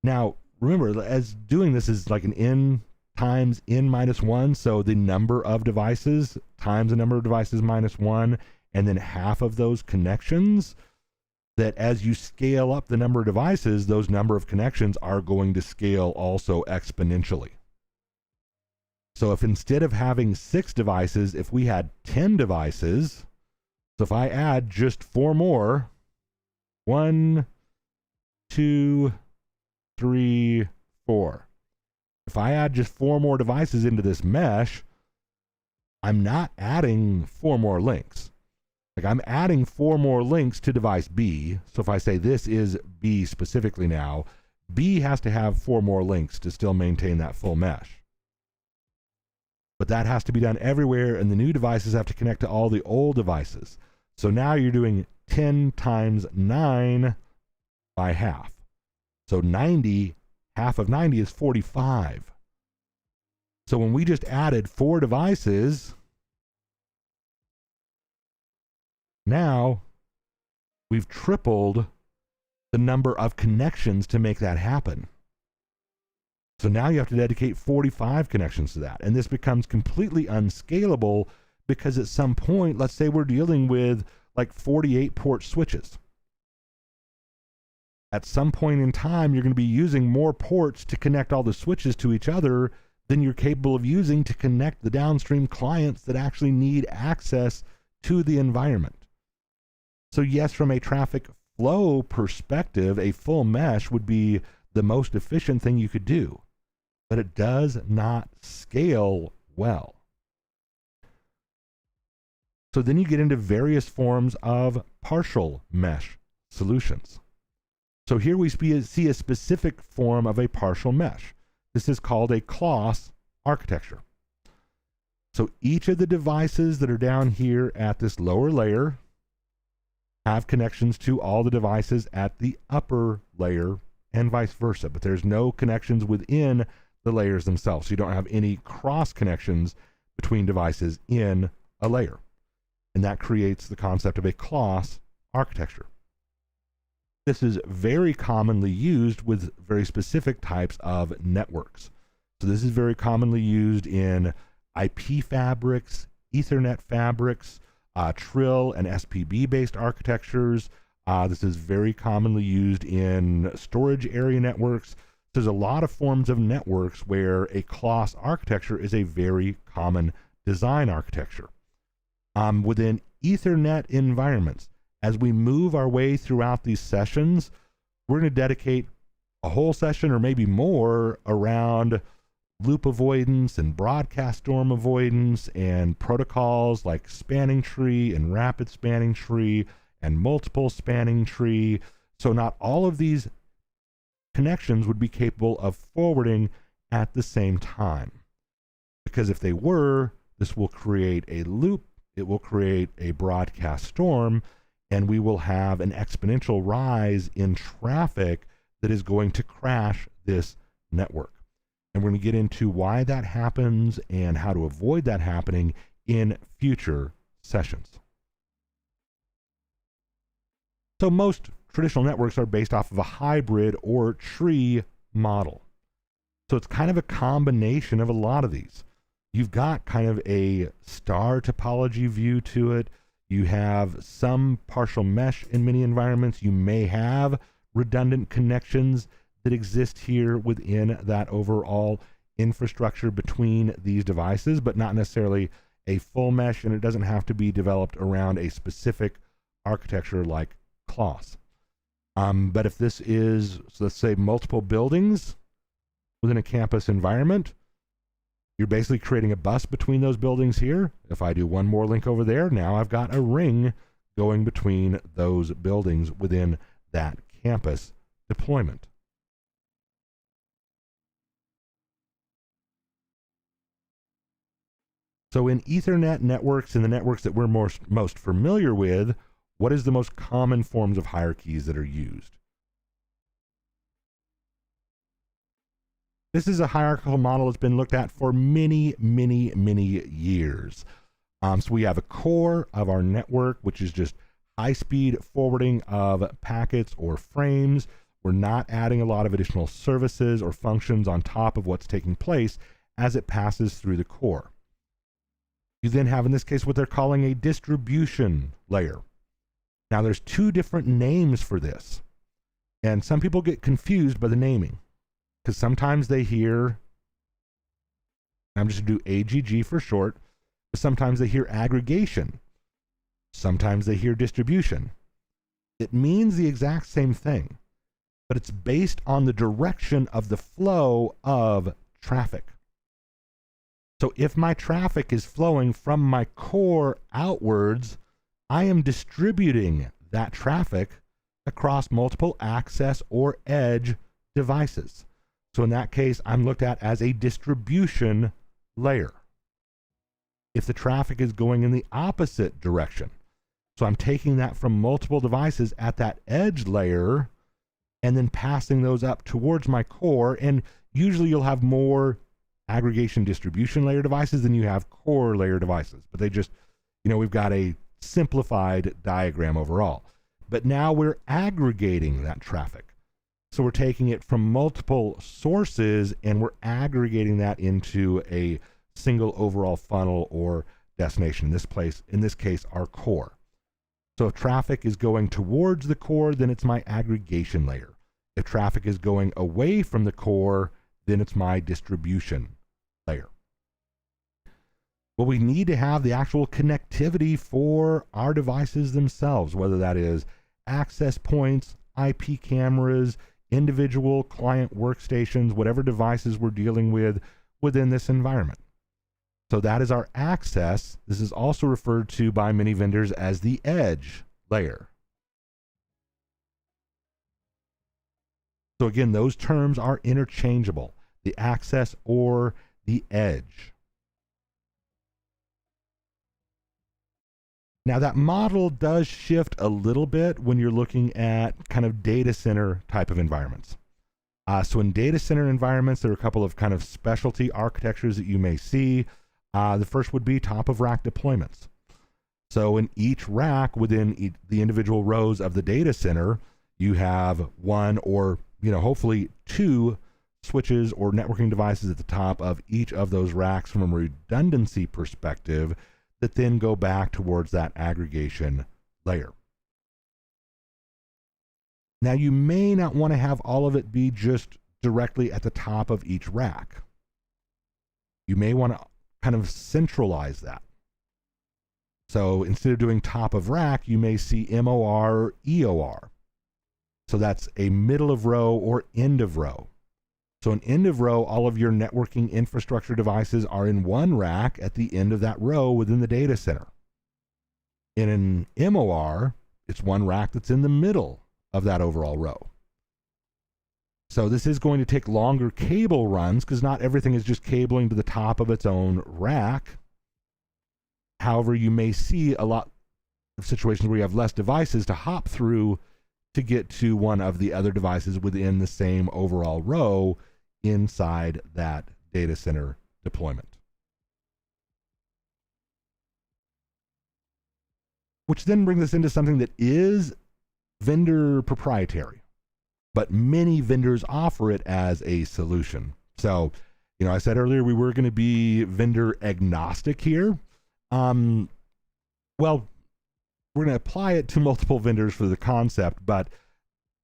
Now, remember, as doing this is like an n times n minus 1, so the number of devices times the number of devices minus 1, and then half of those connections, that as you scale up the number of devices, those number of connections are going to scale also exponentially. So if instead of having 6 devices, if we had 10 devices, so if I add just 4 more, 1, 2, 3, 4. If I add just 4 more devices into this mesh, I'm not adding 4 more links. Like, I'm adding 4 more links to device B. So if I say this is B specifically now, B has to have 4 more links to still maintain that full mesh. But that has to be done everywhere, and the new devices have to connect to all the old devices. So now you're doing 10 times 9 by half. So 90, half of 90 is 45. So when we just added 4 devices, now we've tripled the number of connections to make that happen. So now you have to dedicate 45 connections to that. And this becomes completely unscalable because at some point, let's say we're dealing with like 48 port switches. At some point in time, you're going to be using more ports to connect all the switches to each other than you're capable of using to connect the downstream clients that actually need access to the environment. So yes, from a traffic flow perspective, a full mesh would be the most efficient thing you could do, but it does not scale well. So then you get into various forms of partial mesh solutions. So here we see a specific form of a partial mesh. This is called a CLOS architecture. So each of the devices that are down here at this lower layer have connections to all the devices at the upper layer and vice versa, but there's no connections within the layers themselves. So you don't have any cross connections between devices in a layer. And that creates the concept of a CLOS architecture. This is very commonly used with very specific types of networks. So this is very commonly used in IP fabrics, Ethernet fabrics, Trill and SPB-based architectures. This is very commonly used in storage area networks. There's a lot of forms of networks where a CLOS architecture is a very common design architecture. Within Ethernet environments, as we move our way throughout these sessions, we're going to dedicate a whole session or maybe more around loop avoidance and broadcast storm avoidance and protocols like spanning tree and rapid spanning tree and multiple spanning tree. So not all of these connections would be capable of forwarding at the same time. Because if they were, this will create a loop, it will create a broadcast storm, and we will have an exponential rise in traffic that is going to crash this network. And we're going to get into why that happens and how to avoid that happening in future sessions. So most traditional networks are based off of a hybrid or tree model. So it's kind of a combination of a lot of these. You've got kind of a star topology view to it. You have some partial mesh in many environments. You may have redundant connections that exist here within that overall infrastructure between these devices, but not necessarily a full mesh, and it doesn't have to be developed around a specific architecture like CLOS. But if this is, so let's say, multiple buildings within a campus environment, you're basically creating a bus between those buildings here. If I do one more link over there, now I've got a ring going between those buildings within that campus deployment. So in Ethernet networks and the networks that we're most familiar with, what is the most common forms of hierarchies that are used? This is a hierarchical model that's been looked at for many, many, many years. So we have a core of our network, which is just high-speed forwarding of packets or frames. We're not adding a lot of additional services or functions on top of what's taking place as it passes through the core. You then have, in this case, what they're calling a distribution layer. Now, there's two different names for this, and some people get confused by the naming, because sometimes they hear, I'm just going to do AGG for short, but sometimes they hear aggregation. Sometimes they hear distribution. It means the exact same thing, but it's based on the direction of the flow of traffic. So if my traffic is flowing from my core outwards, I am distributing that traffic across multiple access or edge devices. So in that case, I'm looked at as a distribution layer. If the traffic is going in the opposite direction, so I'm taking that from multiple devices at that edge layer and then passing those up towards my core, and usually you'll have more aggregation distribution layer devices than you have core layer devices, but they just, we've got a simplified diagram overall. But now we're aggregating that traffic. So we're taking it from multiple sources and we're aggregating that into a single overall funnel or destination. In this case, our core. So if traffic is going towards the core, then it's my aggregation layer. If traffic is going away from the core, then it's my distribution layer. Well, we need to have the actual connectivity for our devices themselves, whether that is access points, IP cameras, individual client workstations, whatever devices we're dealing with within this environment. So that is our access. This is also referred to by many vendors as the edge layer. So again, those terms are interchangeable, the access or the edge. Now that model does shift a little bit when you're looking at kind of data center type of environments. So in data center environments, there are a couple of kind of specialty architectures that you may see. The first would be top of rack deployments. So in each rack within the individual rows of the data center, you have one or hopefully two switches or networking devices at the top of each of those racks from a redundancy perspective that then go back towards that aggregation layer. Now you may not want to have all of it be just directly at the top of each rack. You may want to kind of centralize that. So instead of doing top of rack, you may see MOR or EOR. So that's a middle of row or end of row. So an end of row, all of your networking infrastructure devices are in one rack at the end of that row within the data center. In an MOR, it's one rack that's in the middle of that overall row. So this is going to take longer cable runs because not everything is just cabling to the top of its own rack. However, you may see a lot of situations where you have less devices to hop through to get to one of the other devices within the same overall row inside that data center deployment. Which then brings us into something that is vendor proprietary, but many vendors offer it as a solution. So, I said earlier we were going to be vendor agnostic here. Well, we're going to apply it to multiple vendors for the concept, but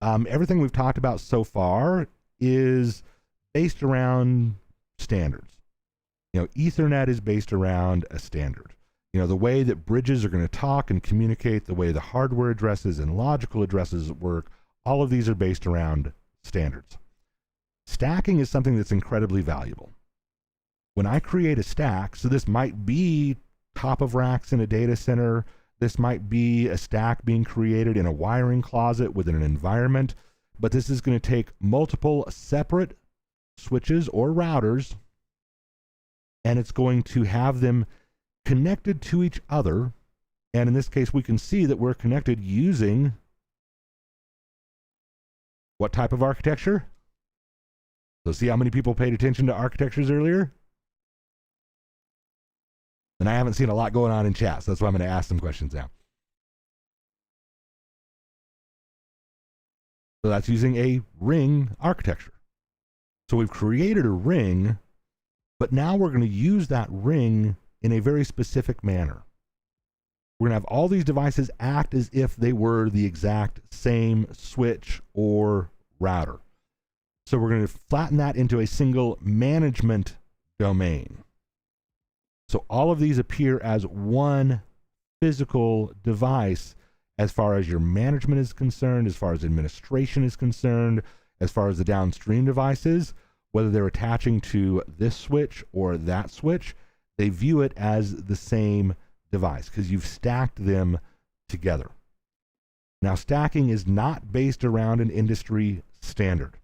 everything we've talked about so far is based around standards. Ethernet is based around a standard. The way that bridges are going to talk and communicate, the way the hardware addresses and logical addresses work, all of these are based around standards. Stacking is something that's incredibly valuable. When I create a stack, so this might be top of racks in a data center, this might be a stack being created in a wiring closet within an environment, but this is going to take multiple separate switches or routers, and it's going to have them connected to each other. And in this case, we can see that we're connected using what type of architecture? So see how many people paid attention to architectures earlier? And I haven't seen a lot going on in chat, so that's why I'm going to ask some questions now. So that's using a ring architecture. So we've created a ring, but now we're going to use that ring in a very specific manner. We're going to have all these devices act as if they were the exact same switch or router. So we're going to flatten that into a single management domain. So all of these appear as one physical device as far as your management is concerned, as far as administration is concerned, as far as the downstream devices, whether they're attaching to this switch or that switch, they view it as the same device because you've stacked them together. Now, stacking is not based around an industry standard.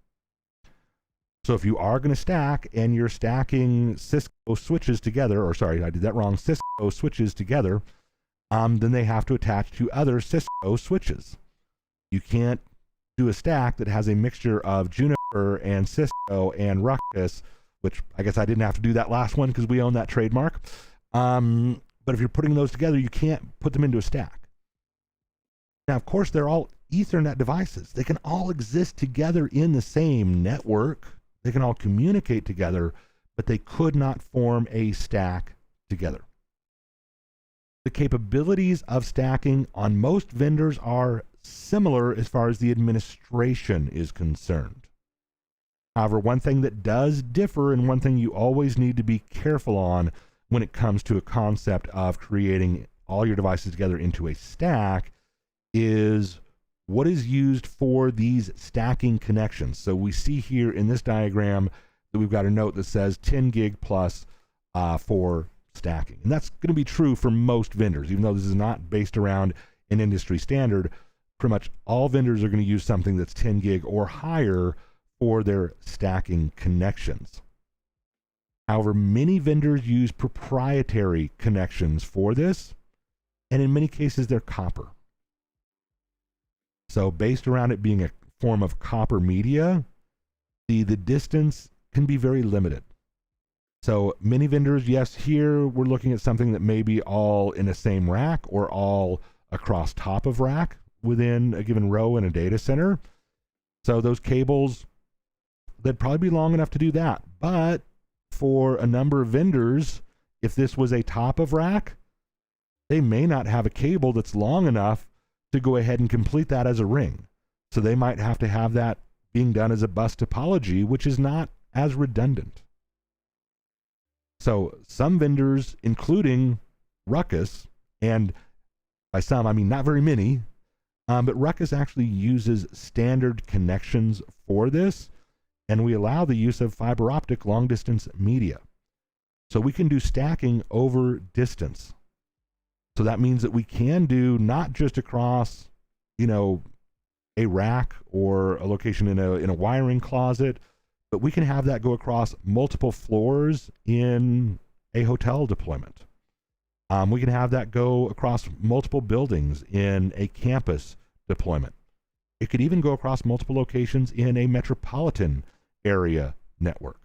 So if you are going to stack and you're stacking Cisco switches together, or sorry, I did that wrong, Cisco switches together, then they have to attach to other Cisco switches. You can't do a stack that has a mixture of Juniper and Cisco and RUCKUS, which I guess I didn't have to do that last one because we own that trademark. But if you're putting those together, you can't put them into a stack. Now, of course, they're all Ethernet devices. They can all exist together in the same network. They can all communicate together, but they could not form a stack together. The capabilities of stacking on most vendors are similar as far as the administration is concerned. However, one thing that does differ, and one thing you always need to be careful on when it comes to a concept of creating all your devices together into a stack, is what is used for these stacking connections. So we see here in this diagram that we've got a note that says 10 gig plus for stacking. And that's going to be true for most vendors, even though this is not based around an industry standard. Pretty much all vendors are going to use something that's 10 gig or higher for their stacking connections. However, many vendors use proprietary connections for this, and in many cases they're copper. So based around it being a form of copper media, the distance can be very limited. So many vendors, yes, here we're looking at something that may be all in the same rack or all across top of rack within a given row in a data center. So those cables, they'd probably be long enough to do that. But for a number of vendors, if this was a top of rack, they may not have a cable that's long enough to go ahead and complete that as a ring. So they might have to have that being done as a bus topology, which is not as redundant. So some vendors, including RUCKUS, and by some I mean not very many, but RUCKUS actually uses standard connections for this, and we allow the use of fiber optic long distance media. So we can do stacking over distance. So that means that we can do not just across, a rack or a location in a wiring closet, but we can have that go across multiple floors in a hotel deployment. We can have that go across multiple buildings in a campus deployment. It could even go across multiple locations in a metropolitan area network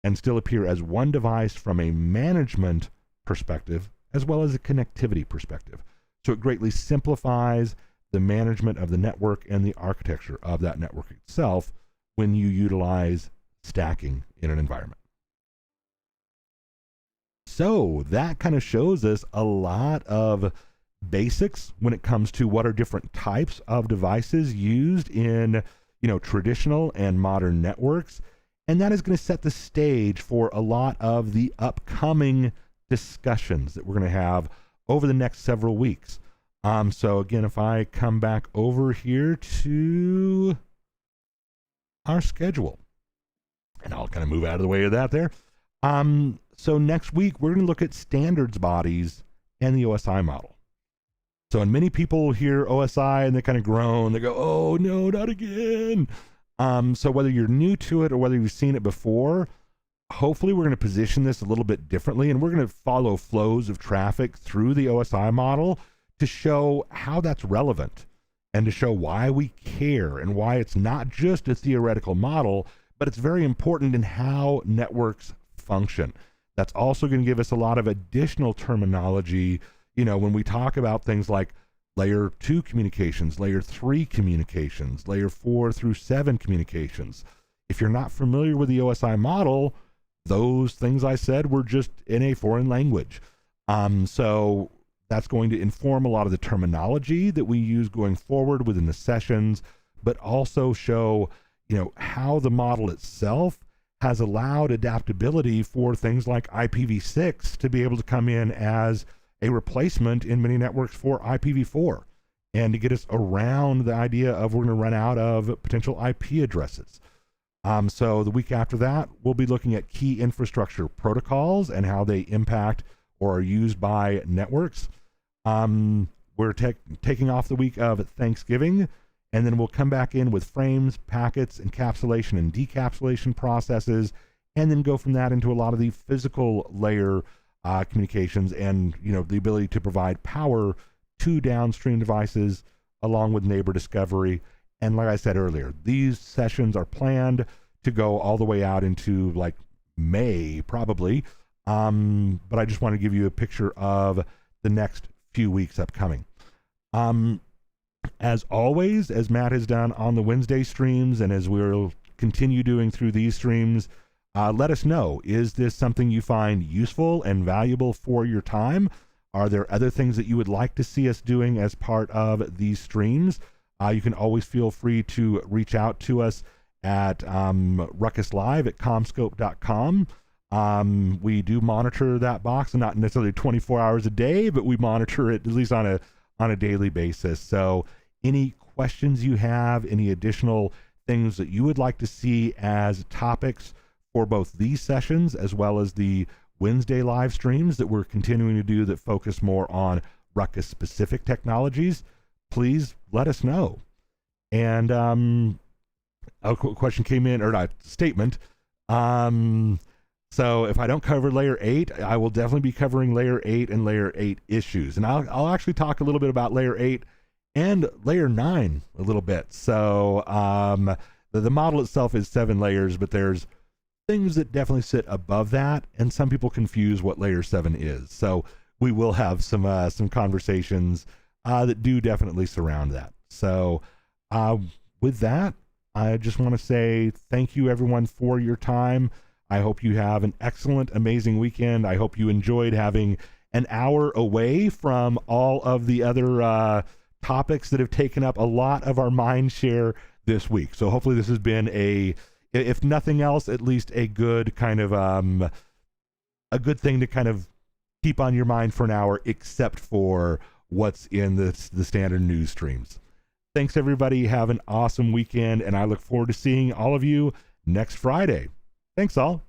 and still appear as one device from a management perspective as well as a connectivity perspective. So it greatly simplifies the management of the network and the architecture of that network itself when you utilize stacking in an environment. So that kind of shows us a lot of basics when it comes to what are different types of devices used in traditional and modern networks. And that is going to set the stage for a lot of the upcoming discussions that we're going to have over the next several weeks. So again, if I come back over here to our schedule, and I'll kind of move out of the way of that there. So next week, we're going to look at standards bodies and the OSI model. So, and many people hear OSI and they kind of groan. They go, oh, no, not again. So whether you're new to it or whether you've seen it before, hopefully we're going to position this a little bit differently, and we're going to follow flows of traffic through the OSI model to show how that's relevant and to show why we care and why it's not just a theoretical model, but it's very important in how networks function. That's also going to give us a lot of additional terminology, when we talk about things like layer 2 communications, layer 3 communications, layer 4 through 7 communications. If you're not familiar with the OSI model, those things I said were just in a foreign language. So that's going to inform a lot of the terminology that we use going forward within the sessions, but also show, how the model itself has allowed adaptability for things like IPv6 to be able to come in as a replacement in many networks for IPv4, and to get us around the idea of we're going to run out of potential IP addresses. So the week after that, we'll be looking at key infrastructure protocols and how they impact or are used by networks. We're taking off the week of Thanksgiving, and then we'll come back in with frames, packets, encapsulation and decapsulation processes, and then go from that into a lot of the physical layer communications and the ability to provide power to downstream devices along with neighbor discovery. And like I said earlier, these sessions are planned to go all the way out into like May probably, but I just want to give you a picture of the next few weeks upcoming. As always, as Matt has done on the Wednesday streams and as we'll continue doing through these streams, let us know, is this something you find useful and valuable for your time? Are there other things that you would like to see us doing as part of these streams? You can always feel free to reach out to us at ruckuslive@commscope.com. We do monitor that box, and not necessarily 24 hours a day, but we monitor it at least on a daily basis. So any questions you have, any additional things that you would like to see as topics for both these sessions as well as the Wednesday live streams that we're continuing to do that focus more on Ruckus specific technologies, please let us know. And a question came in, or not, statement. So if I don't cover layer 8, I will definitely be covering layer 8 and layer 8 issues. And I'll actually talk a little bit about layer 8 and layer 9 a little bit. So the model itself is 7 layers, but there's things that definitely sit above that, and some people confuse what layer 7 is. So we will have some conversations that do definitely surround that. So with that, I just want to say thank you everyone for your time. I hope you have an excellent, amazing weekend. I hope you enjoyed having an hour away from all of the other topics that have taken up a lot of our mind share this week. So hopefully this has been if nothing else, at least a good kind of a good thing to kind of keep on your mind for an hour, except for what's in the standard news streams. Thanks everybody. Have an awesome weekend, and I look forward to seeing all of you next Friday. Thanks all.